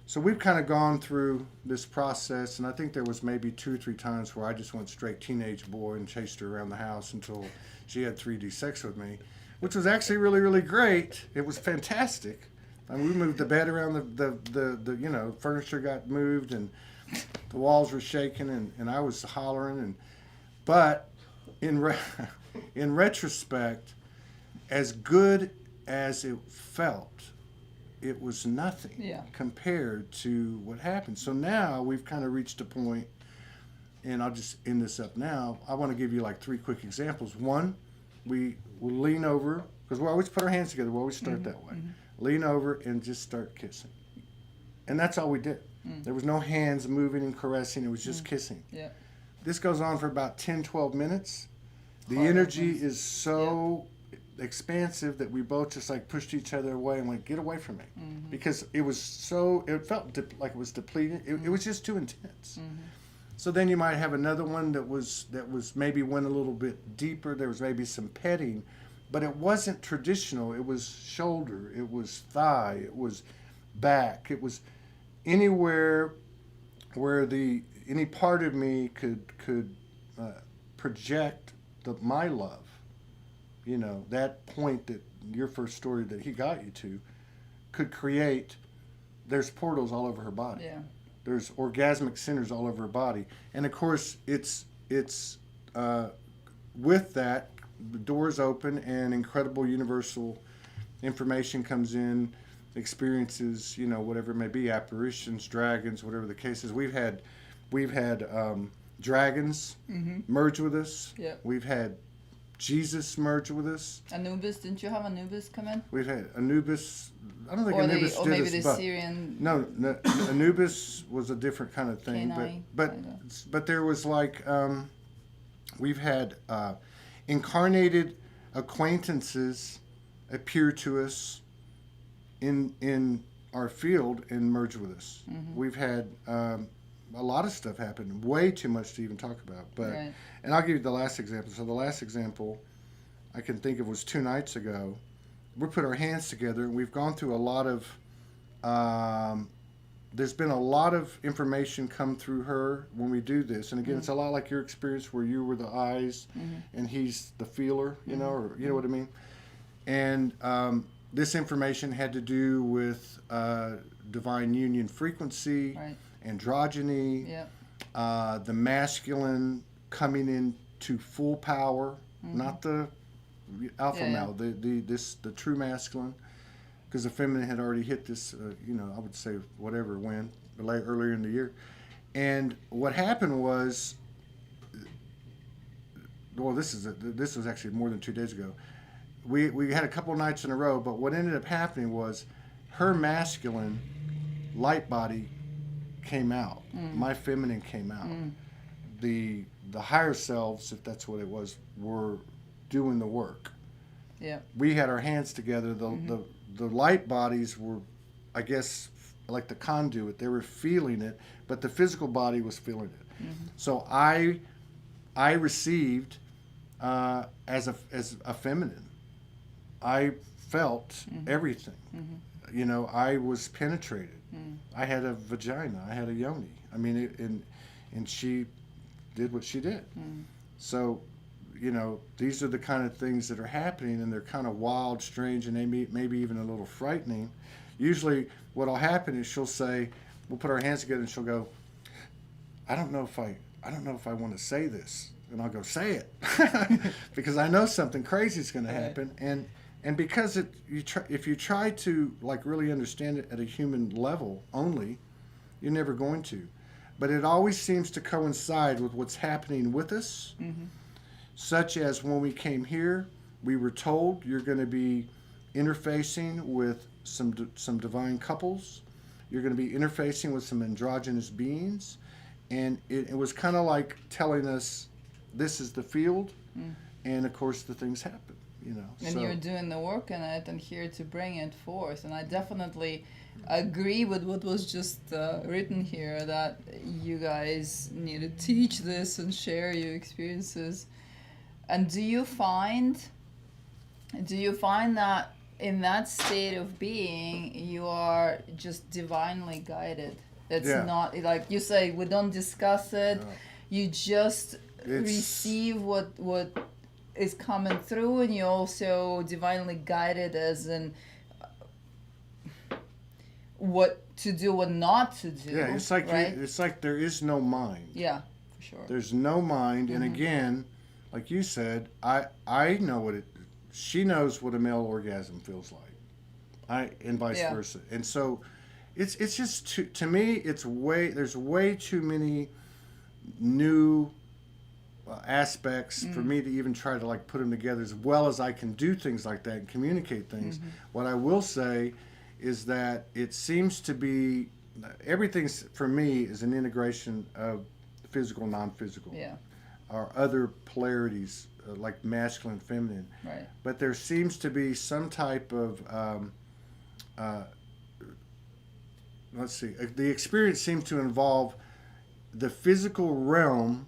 So we've kind of gone through this process, and I think there was maybe 2 or 3 times where I just went straight teenage boy and chased her around the house until she had 3D sex with me, which was actually really, really great. It was fantastic. I mean, we moved the bed around, the furniture got moved, and the walls were shaking, and I was hollering, but in retrospect, as good as it felt, it was nothing compared to what happened. So now we've kind of reached a point, and I'll just end this up now. I want to give you like 3 quick examples. One, we will lean over, because we always put our hands together. We always start that way. Lean over and just start kissing. And that's all we did. There was no hands moving and caressing. It was just kissing. Yeah. This goes on for about 10, 12 minutes. The energy is so expansive that we both just like pushed each other away and went, get away from me. Because it felt like it was depleted. It was just too intense. So then you might have another one that was maybe went a little bit deeper. There was maybe some petting, but it wasn't traditional. It was shoulder, it was thigh, it was back, it was anywhere where any part of me could project my love. You know, that point that your first story that he got you to could create. There's portals all over her body. Yeah. There's orgasmic centers all over her body, and of course it's with that, the doors open and incredible universal information comes in, experiences, whatever it may be, apparitions, dragons, whatever the case is. We've had dragons merge with us. Yep. We've had Jesus merge with us. Anubis, didn't you have Anubis come in? We've had Anubis. I don't think Or Anubis or did maybe us, the but Syrian. no, Anubis was a different kind of thing. Kenai, But there was like we've had incarnated acquaintances appear to us in our field and merge with us. We've had a lot of stuff happen, way too much to even talk about. But and I'll give you the last example. So the last example I can think of was 2 nights ago. We put our hands together, and we've gone through a lot of there's been a lot of information come through her when we do this. And again, it's a lot like your experience where you were the eyes and he's the feeler, or you know what I mean. And this information had to do with divine union frequency, androgyny, the masculine coming into full power, not the alpha male, the true masculine, because the feminine had already hit this, I would say whatever when earlier in the year. And what happened was, well, this was actually more than 2 days ago. We had a couple nights in a row, but what ended up happening was her masculine light body came out. My feminine came out. The higher selves, if that's what it was, were doing the work. Yeah. We had our hands together. The light bodies were, I guess, like the conduit. They were feeling it, but the physical body was feeling it. So I received as a feminine. I felt everything. I was penetrated. I had a vagina. I had a yoni. I mean, and she did what she did. So, these are the kind of things that are happening, and they're kind of wild, strange, and maybe even a little frightening. Usually what'll happen is she'll say, we'll put our hands together, and she'll go, I don't know if I want to say this. And I'll go, say it. Because I know something crazy is going to happen. And because if you try to like really understand it at a human level only, you're never going to. But it always seems to coincide with what's happening with us. Such as when we came here, we were told you're going to be interfacing with some divine couples. You're going to be interfacing with some androgynous beings. And it was kind of like telling us, this is the field. And of course the things happen, And you're doing the work in it and here to bring it forth. And I definitely agree with what was just written here, that you guys need to teach this and share your experiences. And do you find that in that state of being, you are just divinely guided. It's Yeah. not like you say, we don't discuss it. No. You just receive what is coming through, and you're also divinely guided as in what to do, what not to do. Yeah, it's like right? it's like there is no mind. Yeah, for sure. There's no mind, and again, like you said, I know what it. She knows what a male orgasm feels like, and vice versa. And so, it's just to me, there's way too many new aspects for me to even try to like put them together as well as I can do things like that and communicate things. What I will say is that it seems to be everything's for me is an integration of physical, non-physical, or other polarities like masculine, feminine. Right. But there seems to be some type of let's see. The experience seems to involve the physical realm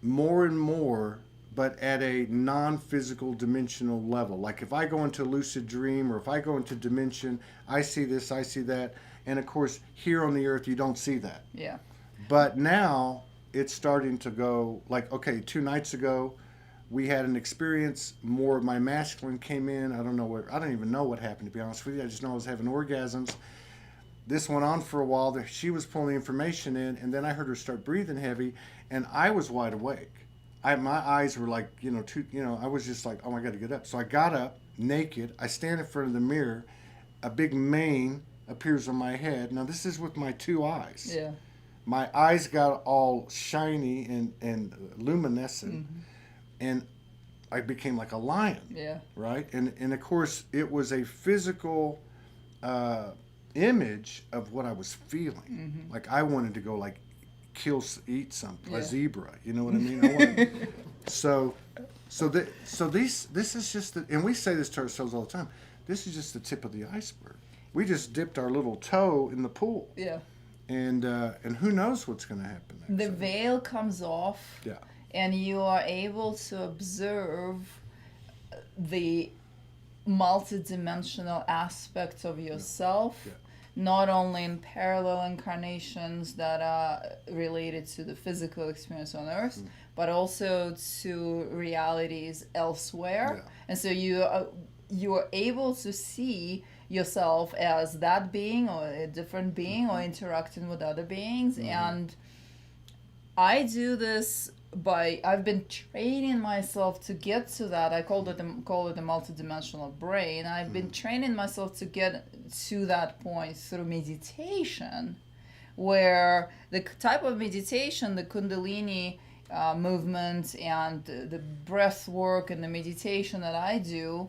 more and more, but at a non-physical dimensional level. Like if I go into a lucid dream or if I go into dimension, I see this, I see that. And of course, here on the earth, you don't see that. Yeah. But now it's starting to go like, okay, 2 nights ago, we had an experience. More of my masculine came in. I don't even know what happened, to be honest with you. I just know I was having orgasms. This went on for a while. She was pulling the information in, and then I heard her start breathing heavy, and I was wide awake. My eyes were like, I was just like, oh, I got to get up. So I got up, naked. I stand in front of the mirror. A big mane appears on my head. Now, this is with my 2 eyes. Yeah. My eyes got all shiny and luminescent, and I became like a lion. Yeah. Right? And of course, it was a physical image of what I was feeling. Like I wanted to go like eat something, a zebra. You know what I mean? So this is just, and we say this to ourselves all the time. This is just the tip of the iceberg. We just dipped our little toe in the pool. Yeah. And who knows what's going to happen next. The veil comes off. Yeah. And you are able to observe the multidimensional aspects of yourself. Yeah. Not only in parallel incarnations that are related to the physical experience on Earth, but also to realities elsewhere. Yeah. And so you are able to see yourself as that being or a different being or interacting with other beings. And I do this I've been training myself to get to that. I call it the multidimensional brain. I've been training myself to get to that point through meditation, where the type of meditation, the Kundalini movement and the breath work and the meditation that I do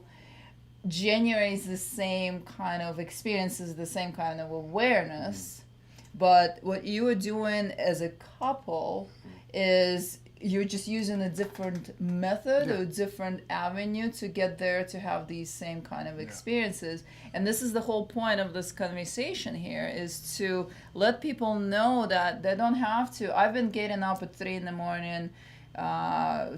generates the same kind of experiences, the same kind of awareness. But what you are doing as a couple is you're just using a different method or a different avenue to get there to have these same kind of experiences. And this is the whole point of this conversation here, is to let people know that they don't have to. I've been getting up at 3 a.m.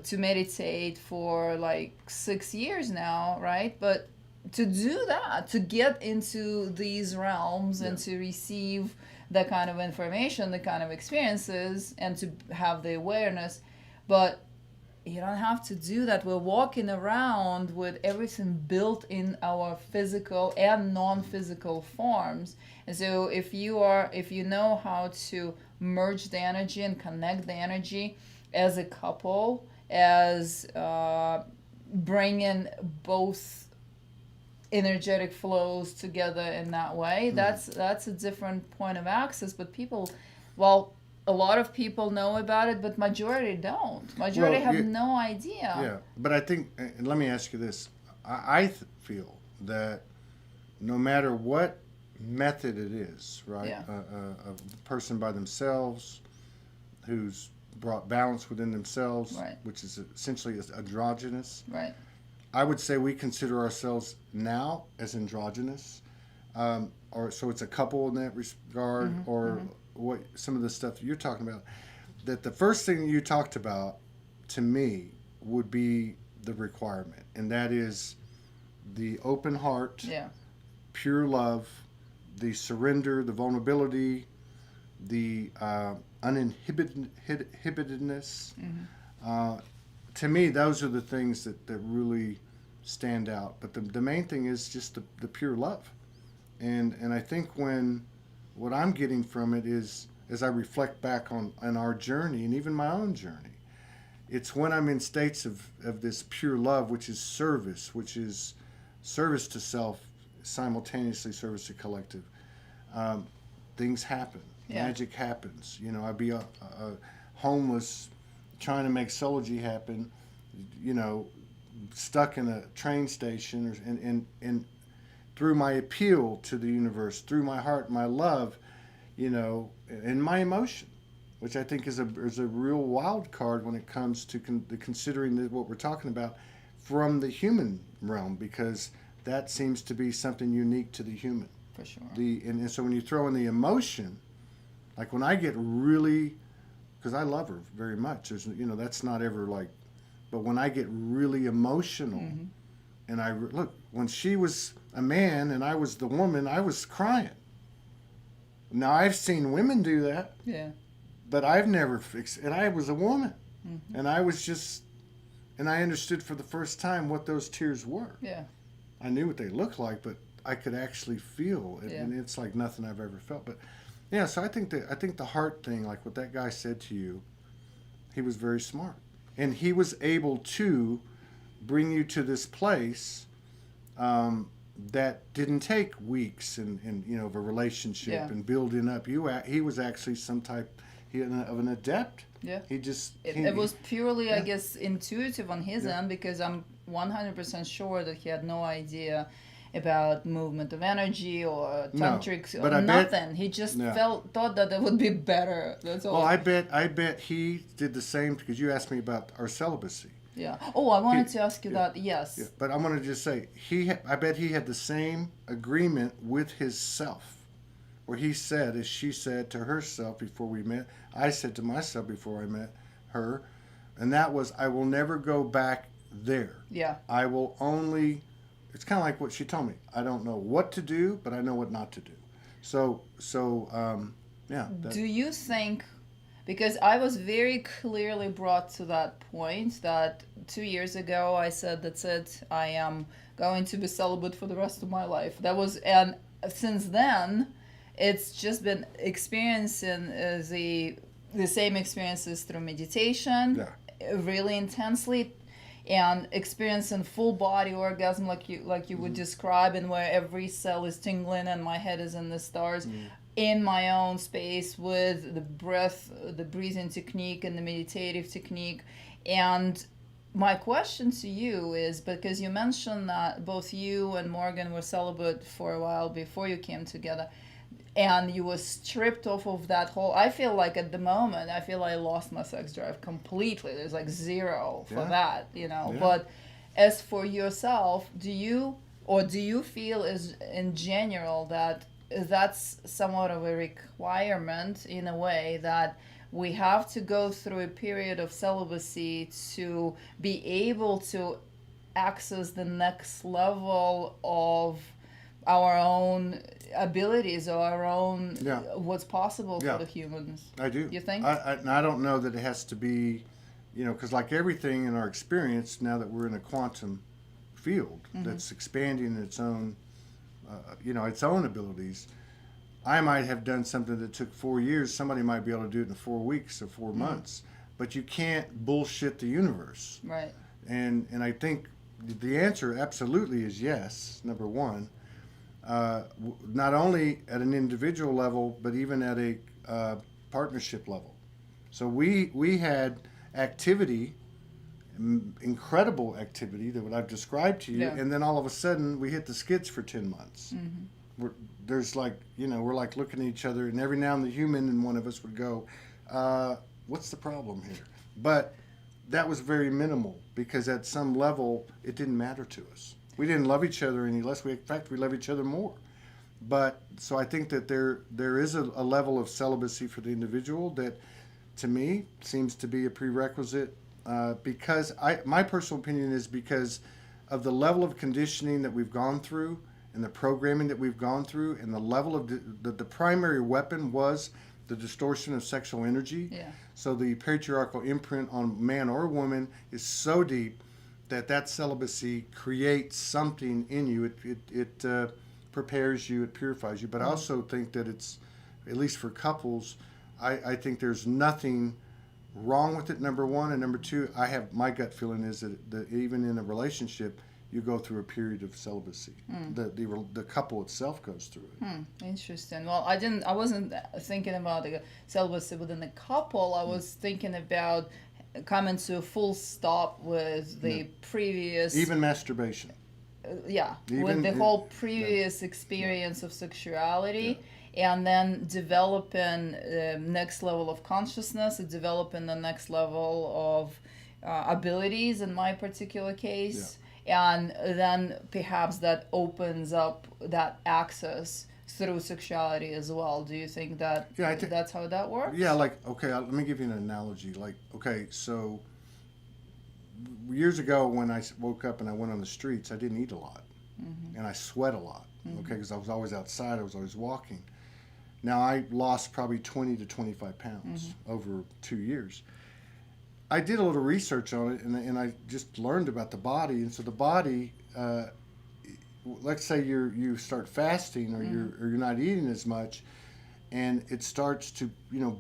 To meditate for like 6 years now, right? But to do that, to get into these realms and to receive the kind of information, the kind of experiences, and to have the awareness. But you don't have to do that. We're walking around with everything built in our physical and non-physical forms. And so if you know how to merge the energy and connect the energy as a couple, as bringing both energetic flows together in that way, that's a different point of access. But people, a lot of people know about it, but majority don't. Majority have no idea. Yeah, but I think, and let me ask you this. I feel that no matter what method it is, right, a person by themselves who's brought balance within themselves, which is essentially androgynous. Right. I would say we consider ourselves now as androgynous, or so it's a couple in that regard, or what some of the stuff that you're talking about. That the first thing you talked about to me would be the requirement, and that is the open heart, Yeah. pure love, the surrender, the vulnerability, the uninhibitedness. To me, those are the things that really stand out. But the main thing is just the pure love. And I think what I'm getting from it is, as I reflect back on our journey and even my own journey, it's when I'm in states of this pure love, which is service to self, simultaneously service to collective. Things happen. Yeah. Magic happens. I'd be a homeless trying to make Soulogy happen, stuck in a train station, and through my appeal to the universe, through my heart, my love, and my emotion, which I think is a real wild card when it comes to considering what we're talking about from the human realm, because that seems to be something unique to the human. For sure. And so when you throw in the emotion, like when I get really, because I love her very much, there's that's not ever like, but when I get really emotional, and look, when she was a man and I was the woman, I was crying. Now I've seen women do that. Yeah. But I've never fixed, and I was a woman, and I was just, and I understood for the first time what those tears were. Yeah. I knew what they looked like, but I could actually feel it, and it's like nothing I've ever felt. But yeah, so I think the heart thing, like what that guy said to you, he was very smart, and he was able to bring you to this place that didn't take weeks and of a relationship and building up. He was actually some type of an adept. Yeah. It was purely, I guess, intuitive on his end, because I'm 100% sure that he had no idea about movement of energy or tantrics or nothing. He just thought that it would be better. That's all. Well, I bet he did the same, because you asked me about our celibacy. Yeah. Oh, I wanted to ask you that. Yes. Yeah. But I'm going to just say I bet he had the same agreement with his self, where he said, as she said to herself before we met, I said to myself before I met her, and that was, I will never go back there. Yeah. I will only, it's kind of like what she told me. I don't know what to do, but I know what not to do. So yeah. Do you think, because I was very clearly brought to that point that 2 years ago I said, that's it, I am going to be celibate for the rest of my life. That was, and since then, it's just been experiencing the same experiences through meditation, really intensely, and experiencing full body orgasm like you would describe, and where every cell is tingling and my head is in the stars, in my own space with the breath, the breathing technique and the meditative technique. And my question to you is, because you mentioned that both you and Morgan were celibate for a while before you came together, and you were stripped off of that whole, I feel like at the moment, I feel I lost my sex drive completely. There's like zero for that, But as for yourself, do you feel is in general that that's somewhat of a requirement in a way, that we have to go through a period of celibacy to be able to access the next level of our own abilities or our own what's possible for the humans? I do. You think? I don't know that it has to be, because like everything in our experience, now that we're in a quantum field that's expanding its own, its own abilities, I might have done something that took 4 years. Somebody might be able to do it in 4 weeks or 4 months. But you can't bullshit the universe. Right. And I think the answer absolutely is yes, number one. Not only at an individual level, but even at a partnership level. So we had activity, incredible activity that what I've described to you, and then all of a sudden we hit the skids for 10 months. There's like, we're like looking at each other, and every now and then the human in one of us would go, what's the problem here? But that was very minimal, because at some level it didn't matter to us. We didn't love each other any less. In fact, we love each other more. But so I think that there is a level of celibacy for the individual that, to me, seems to be a prerequisite, because my personal opinion is because of the level of conditioning that we've gone through and the programming that we've gone through and the level of the primary weapon was the distortion of sexual energy. Yeah. So the patriarchal imprint on man or woman is so deep that celibacy creates something in you. It prepares you, it purifies you. But I also think that it's, at least for couples, I think there's nothing wrong with it, number one. And number two, my gut feeling is that even in a relationship, you go through a period of celibacy. The couple itself goes through it. Interesting. Well, I wasn't thinking about the celibacy within the couple. I was thinking about coming to a full stop with the previous, even masturbation. With the whole previous experience of sexuality. And then developing the next level of consciousness, developing the next level of abilities in my particular case. And then perhaps that opens up that access through sexuality as well. Do you think that that's how that works? Yeah, like, okay, let me give you an analogy. Like, okay, so years ago when I woke up and I went on the streets, I didn't eat a lot. And I sweat a lot, okay, because I was always outside, I was always walking. Now, I lost probably 20 to 25 pounds over 2 years. I did a little research on it, and I just learned about the body. And so the body, let's say you start fasting, or you're not eating as much, and it starts to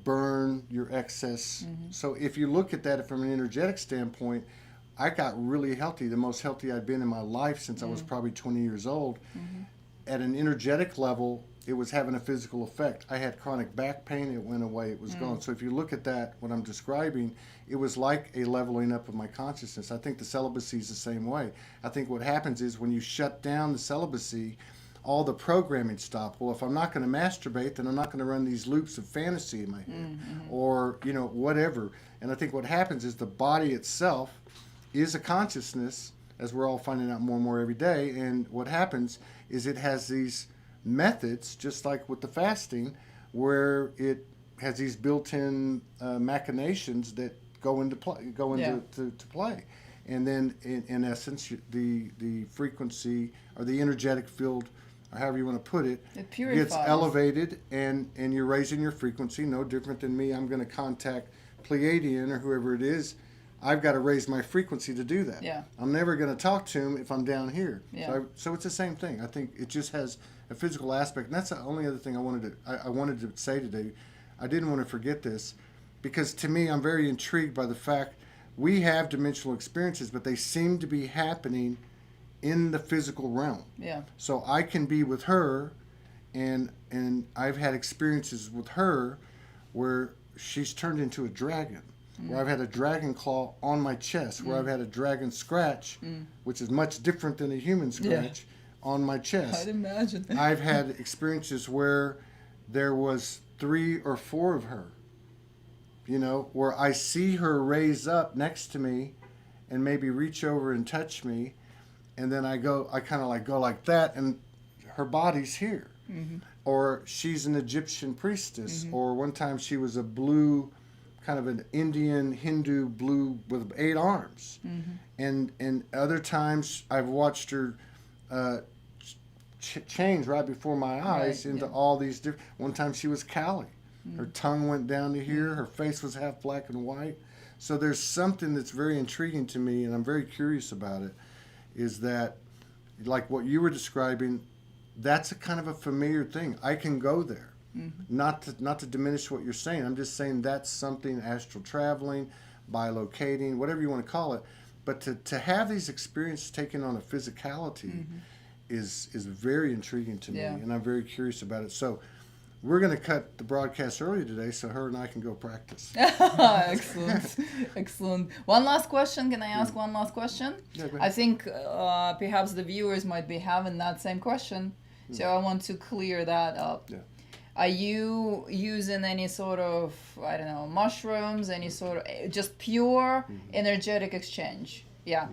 burn your excess. So if you look at that from an energetic standpoint, I got really healthy, the most healthy I'd been in my life since I was probably 20 years old. At an energetic level, it was having a physical effect. I had chronic back pain. It went away. It was gone. So if you look at that, what I'm describing, it was like a leveling up of my consciousness. I think the celibacy is the same way. I think what happens is when you shut down the celibacy, all the programming stops. Well, if I'm not going to masturbate, then I'm not going to run these loops of fantasy in my head, or whatever. And I think what happens is the body itself is a consciousness, as we're all finding out more and more every day. And what happens is it has these methods, just like with the fasting, where it has these built-in machinations that go into play. And then in essence, the frequency or the energetic field, or however you want to put it, gets elevated, and you're raising your frequency. No different than me. I'm going to contact Pleiadian or whoever it is. I've got to raise my frequency to do that. I'm never going to talk to him if I'm down here. So it's the same thing. I think it just has a physical aspect, and that's the only other thing I wanted to say today. I didn't want to forget this, because to me, I'm very intrigued by the fact we have dimensional experiences, but they seem to be happening in the physical realm. So I can be with her, and I've had experiences with her where she's turned into a dragon. Where I've had a dragon claw on my chest, where I've had a dragon scratch, which is much different than a human scratch, on my chest. I'd imagine. I've had experiences where there was 3 or 4 of her, where I see her raise up next to me and maybe reach over and touch me, and then I kind of go like that, and her body's here. Or she's an Egyptian priestess, or one time she was a blue, kind of an Indian Hindu blue with 8 arms. And other times I've watched her change right before my eyes into all these different. One time she was Kali. Her tongue went down to here. Her face was half black and white. So there's something that's very intriguing to me, and I'm very curious about it, is that, like what you were describing, that's a kind of a familiar thing. I can go there. Not to diminish what you're saying. I'm just saying that's something, astral traveling, bilocating, whatever you want to call it. But to have these experiences taken on a physicality is very intriguing to me, and I'm very curious about it. So we're going to cut the broadcast early today so her and I can go practice. Excellent. One last question. Can I ask one last question? Yeah, go ahead. I think perhaps the viewers might be having that same question. So I want to clear that up. Are you using any sort of, mushrooms, any sort of, just pure energetic exchange?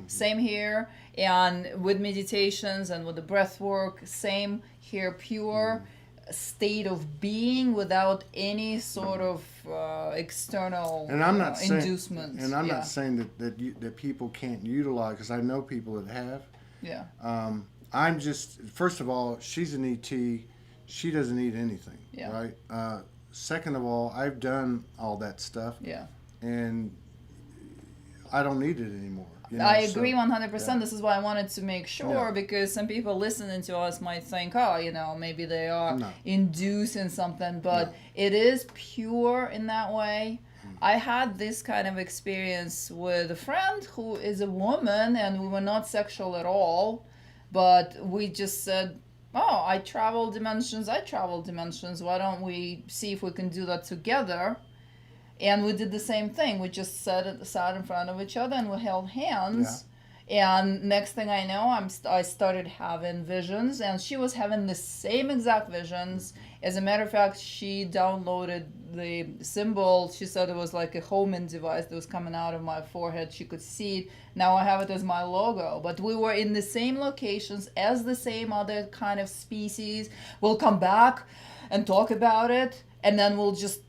Same here. And with meditations and with the breath work, same here, pure state of being without any sort of external inducements. And I'm not saying that people can't utilize, because I know people that have. Yeah. I'm just, first of all, she's an ET. She doesn't need anything, Yeah. right? Second of all, I've done all that stuff, Yeah. and I don't need it anymore. I agree 100%. Yeah. This is why I wanted to make sure, Yeah. because some people listening to us might think, oh, maybe they are No. inducing something, but No. it is pure in that way. I had this kind of experience with a friend who is a woman, and we were not sexual at all, but we just said, oh, I travel dimensions. Why don't we see if we can do that together? And we did the same thing. We just sat in front of each other and we held hands. Yeah. And next thing I know, I started having visions, and she was having the same exact visions. As a matter of fact, she downloaded the symbol. She said it was like a homing device that was coming out of my forehead. She could see it. Now I have it as my logo. But we were in the same locations as the same other kind of species. We'll come back and talk about it, and then we'll just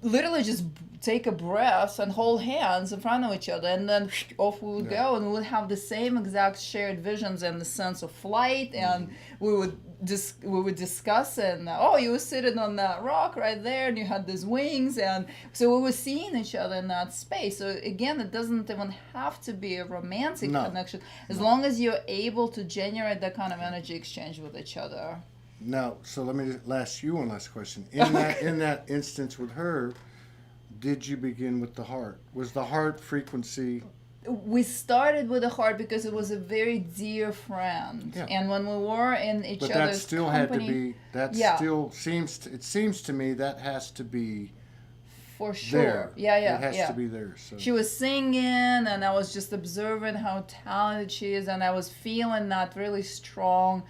literally just take a breath and hold hands in front of each other, and then off we would go, and we would have the same exact shared visions and the sense of flight, and we would discuss it. And, oh, you were sitting on that rock right there, and you had these wings, and so we were seeing each other in that space. So again, it doesn't even have to be a romantic connection, as long as you're able to generate that kind of energy exchange with each other. Now, so let me just ask you one last question. In that instance with her, did you begin with the heart? Was the heart frequency? We started with the heart because it was a very dear friend, and when we were in each other's company, that still had to be. Still seems. It seems to me that has to be. For sure. There. Yeah. It has to be there. So. She was singing, and I was just observing how talented she is, and I was feeling that really strong,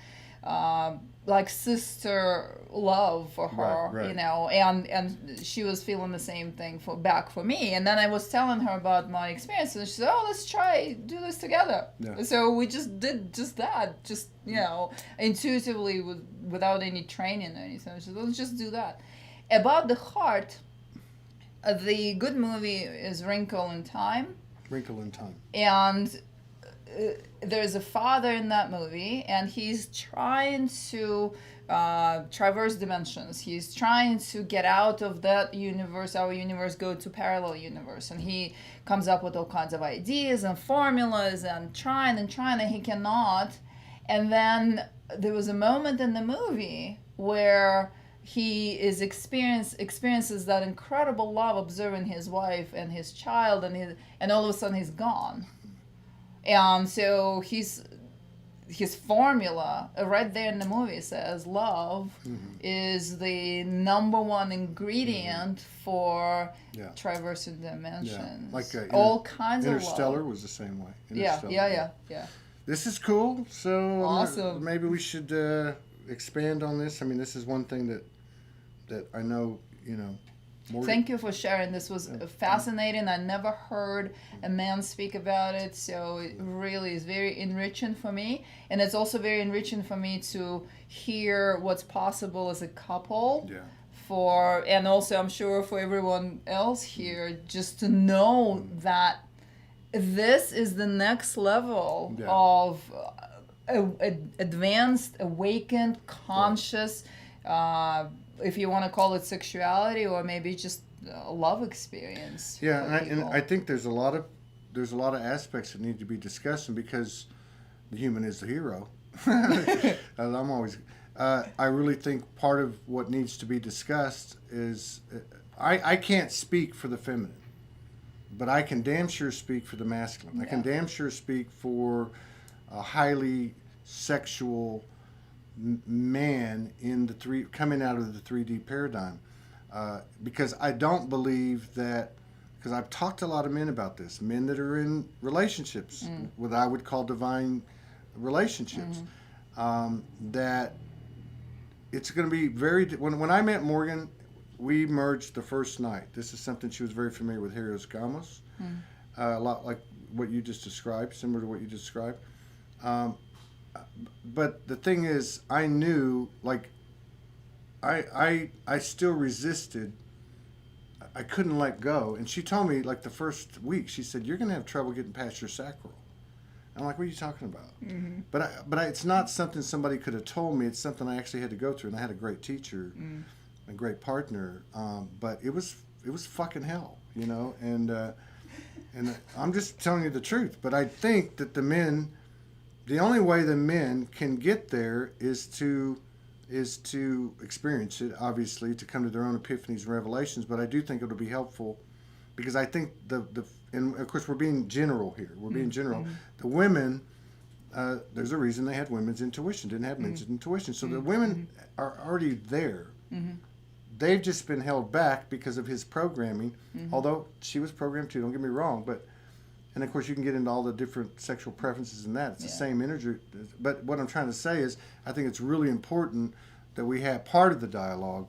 like sister love for her, right. And she was feeling the same thing back for me. And then I was telling her about my experience, and she said, oh, let's do this together. Yeah. So we just did just that, intuitively without any training or anything. She said, let's just do that. About the heart, the good movie is Wrinkle in Time. And there's a father in that movie, and he's trying to traverse dimensions. He's trying to get out of that universe, our universe, go to parallel universe. And he comes up with all kinds of ideas and formulas and trying, and he cannot. And then there was a moment in the movie where he is experiences that incredible love, observing his wife and his child, and all of a sudden he's gone. And so his formula right there in the movie says love is the number one ingredient for traversing dimensions. Like all kinds of love. Interstellar was the same way. Yeah. This is cool. So awesome. Maybe we should expand on this. I mean, this is one thing that I know, Thank you for sharing. This was fascinating. I never heard a man speak about it, so it really is very enriching for me. And it's also very enriching for me to hear what's possible as a couple. Yeah. And also, I'm sure for everyone else here, just to know that this is the next level of advanced, awakened, conscious, if you want to call it sexuality, or maybe just a love experience. Yeah, and I think there's a lot of aspects that need to be discussed, and because the human is the hero, I'm always. I really think part of what needs to be discussed is, I can't speak for the feminine, but I can damn sure speak for the masculine. I can damn sure speak for a highly sexual man coming out of the 3D paradigm, because I don't believe that, because I've talked to a lot of men about this, men that are in relationships, what I would call divine relationships, that it's going to be when I met Morgan, we merged the first night. This is something she was very familiar with, Helios Gamos, a lot like what you just described, similar to what you just described. But the thing is, I knew, like, I still resisted. I couldn't let go. And she told me, like, the first week, she said, you're going to have trouble getting past your sacral. I'm like, what are you talking about? Mm-hmm. But it's not something somebody could have told me. It's something I actually had to go through, and I had a great teacher, a great partner. But it was fucking hell, you know. And I'm just telling you the truth. But I think that the only way the men can get there is to experience it, obviously, to come to their own epiphanies and revelations. But I do think it'll be helpful, because I think and of course we're being general here. We're being general. The women, there's a reason they had women's intuition, didn't have men's intuition. So the women are already there. They've just been held back because of his programming. Although she was programmed too, don't get me wrong. And of course you can get into all the different sexual preferences and that. It's the same energy. But what I'm trying to say is, I think it's really important that we have part of the dialogue,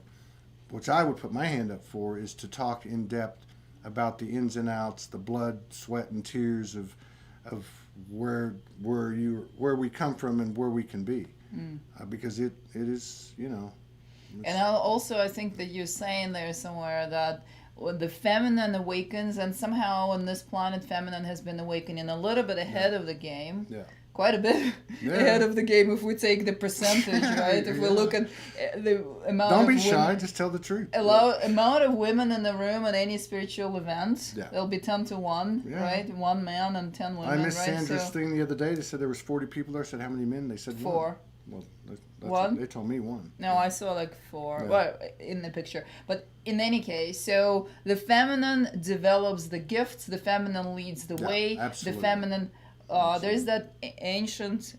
which I would put my hand up for, is to talk in depth about the ins and outs, the blood, sweat, and tears of where we come from and where we can be, because it is, you know. And I think that you're saying there somewhere that when the feminine awakens, and somehow on this planet, feminine has been awakening a little bit ahead of the game. Yeah. Quite a bit ahead of the game if we take the percentage, right? If we look at the amount Don't of be shy, women, just tell the truth. Amount of women in the room at any spiritual event, it'll be 10 to 1, right? 1 man and 10 women, I missed Sandra's thing the other day. They said there was 40 people there. I said, how many men? They said 4. Well, that's 1? They told me 1. No, I saw like 4, well, in the picture. But in any case, so the feminine develops the gifts, the feminine leads the way, absolutely. The feminine... there's that ancient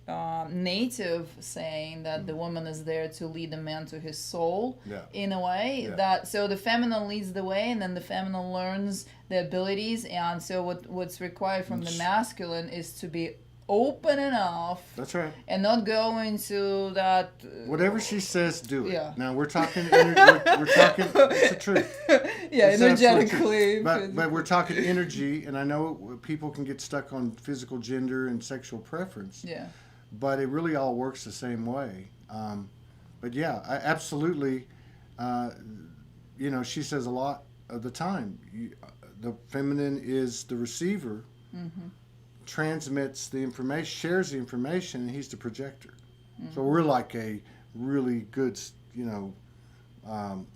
native saying that the woman is there to lead the man to his soul, in a way. So the feminine leads the way, and then the feminine learns the abilities. And so what's required from the masculine is to be open enough. That's right. And not go into that. Whatever she says, do it. Yeah. Now we're talking. We're talking. It's the truth. It's energetically. But we're talking energy, and I know people can get stuck on physical gender and sexual preference. Yeah. But it really all works the same way. But yeah, I absolutely. You know, she says a lot of the time. The feminine is the receiver. Mm-hmm. Transmits the information, shares the information, and he's the projector. So we're like a really good, you know,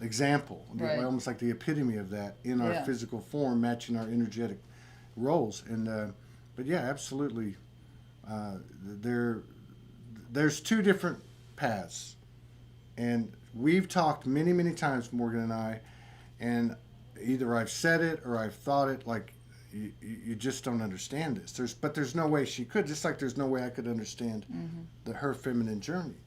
example, almost like the epitome of that in our physical form, matching our energetic roles. And but yeah, absolutely, there's 2 different paths, and we've talked many times, Morgan and I, and either I've said it or I've thought it, like, you just don't understand this. But there's no way she could, just like there's no way I could understand her feminine journey.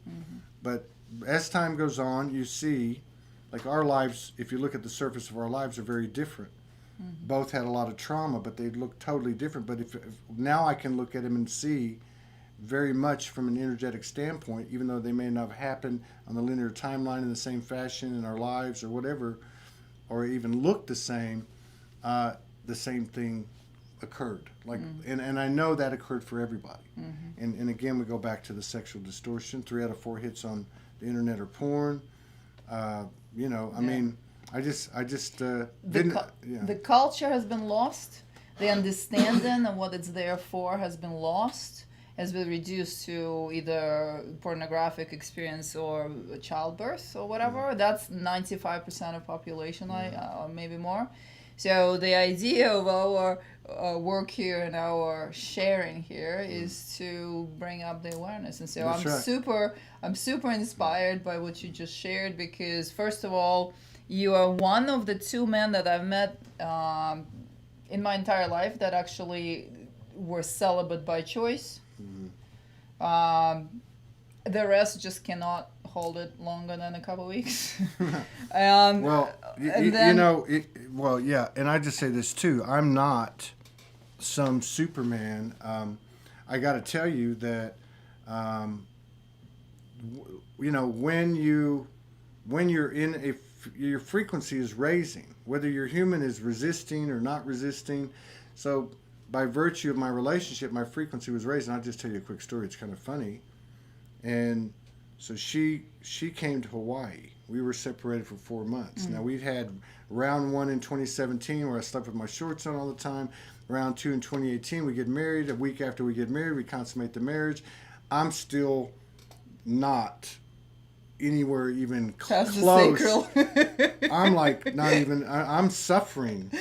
But as time goes on, you see, like, our lives, if you look at the surface of our lives, are very different. Both had a lot of trauma, but they look totally different. But if now I can look at them and see very much from an energetic standpoint, even though they may not have happened on the linear timeline in the same fashion in our lives or whatever, or even look the same thing occurred. Like, and I know that occurred for everybody. And again, we go back to the sexual distortion. 3 out of 4 hits on the internet or porn. You know, I mean, I just the culture has been lost. The understanding of what it's there for has been lost. Has been reduced to either pornographic experience or childbirth or whatever. That's 95% of population, maybe more. So the idea of our work here and our sharing here is to bring up the awareness. And so I'm super inspired by what you just shared, because first of all, you are one of the 2 men that I've met in my entire life that actually were celibate by choice. The rest just cannot hold it longer than a couple weeks. And and I just say this too. I'm not some Superman. I got to tell you that, you know, when you're in your frequency is raising, whether your human is resisting or not resisting. So by virtue of my relationship, my frequency was raised. And I'll just tell you a quick story. It's kind of funny. And so she came to Hawaii, We were separated for 4 months. Now, we'd had round 1 in 2017 where I slept with my shorts on all the time. Round 2 in 2018, we get married. A week after we get married, we consummate the marriage. I'm still not anywhere even Past close. the sacral. I'm like not even. I'm suffering.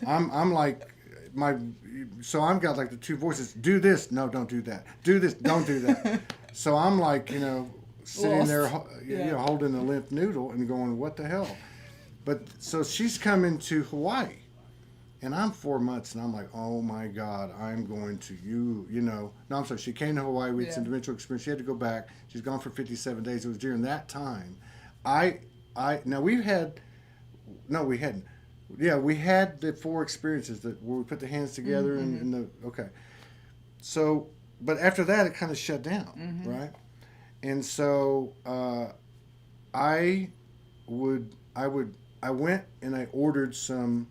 I'm like so I've got like the two voices. Do this, no, don't do that. Do this, don't do that. So I'm like, sitting Lost. there, holding a limp noodle and going, what the hell? But so she's coming to Hawaii, and I'm 4 months, and I'm like, oh my God, I'm going to No, I'm sorry. She came to Hawaii. We had some dimensional experience. She had to go back. She's gone for 57 days. It was during that time. Now we hadn't. Yeah, we had the 4 experiences where we put the hands together and okay. So, but after that, it kind of shut down, right? And so I went and I ordered some,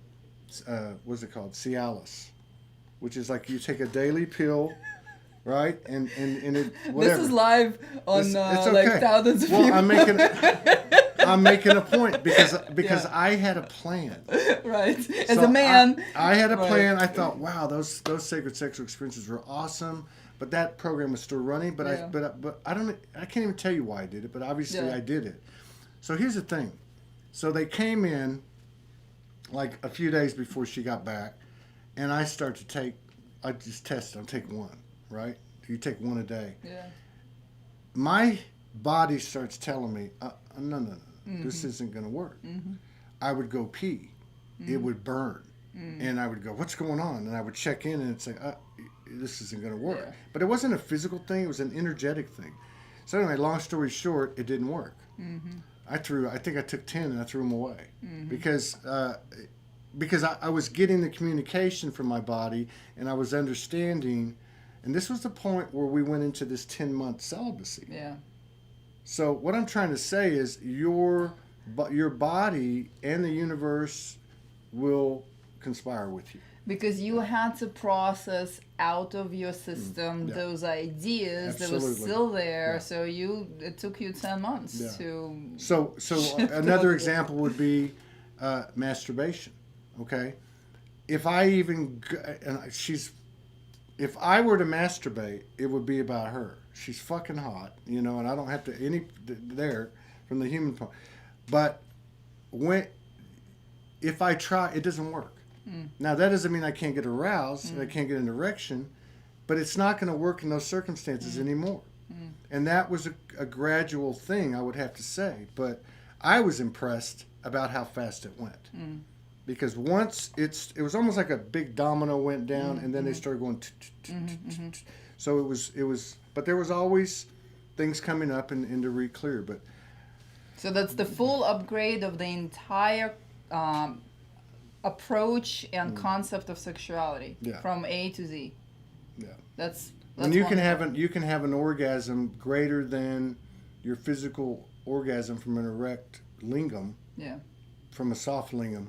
what's it called? Cialis, which is like you take a daily pill, right? And it whatever. This is live on It's okay. like thousands of well, people. I'm making a point because I had a plan. Right. As So a man. I had a Right. plan. I thought, wow, those sacred sexual experiences were awesome. But that program was still running. But I can't even tell you why I did it. But obviously I did it. So here's the thing. So they came in like a few days before she got back, and I start to take. I just tested. I'll take one. Right? You take one a day. Yeah. My body starts telling me, no. This isn't going to work. I would go pee. It would burn. And I would go, what's going on? And I would check in and it'd say, this isn't going to work. Yeah. But it wasn't a physical thing. It was an energetic thing. So anyway, long story short, it didn't work. I think I took 10 and I threw them away. Because I was getting the communication from my body and I was understanding. And this was the point where we went into this 10-month celibacy. Yeah. So what I'm trying to say is your body and the universe will conspire with you. Because you had to process out of your system those ideas that were Absolutely. still there. Yeah. So it took you 10 months to. So another example would be masturbation. Okay, if I were to masturbate, it would be about her. She's fucking hot, and I don't have to there from the human point. But if I try, it doesn't work. Now that doesn't mean I can't get aroused and I can't get an erection, but it's not going to work in those circumstances anymore. And that was a gradual thing, I would have to say. But I was impressed about how fast it went. Because once it was almost like a big domino went down, and then they started going. So it was, but there was always things coming up and to re-clear. But So that's the full upgrade of the entire approach and concept of sexuality from A to Z. Yeah. That's and you can wonderful. have an orgasm greater than your physical orgasm from an erect lingam. Yeah. From a soft lingam.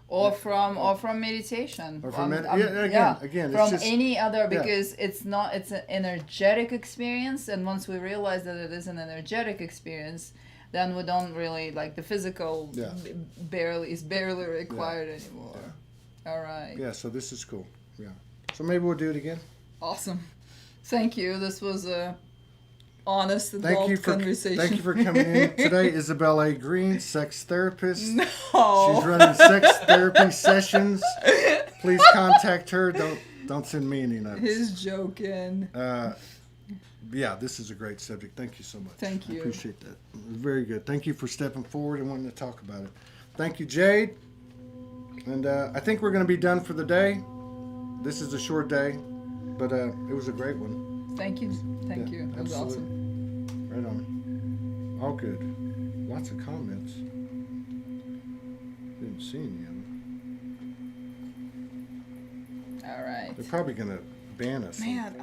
Or from meditation. Or from again, from it's just, any other, because it's an energetic experience, and once we realize that it is an energetic experience, then we don't really like the physical is barely required anymore. Yeah. All right. Yeah, so this is cool. Yeah. So maybe we'll do it again. Awesome. Thank you. This was a honest adult conversation. Thank you for coming in today, Isabel A. Green, sex therapist. No. She's running sex therapy sessions. Please contact her. Don't send me any notes. He's joking. Yeah, this is a great subject. Thank you so much. Thank you. I appreciate that. It was very good. Thank you for stepping forward and wanting to talk about it. Thank you, Jade. And I think we're going to be done for the day. This is a short day, but it was a great one. Thank you. Thank you. It was awesome. Right on. All good. Lots of comments. Didn't see any of them. All right. They're probably going to ban us. Man,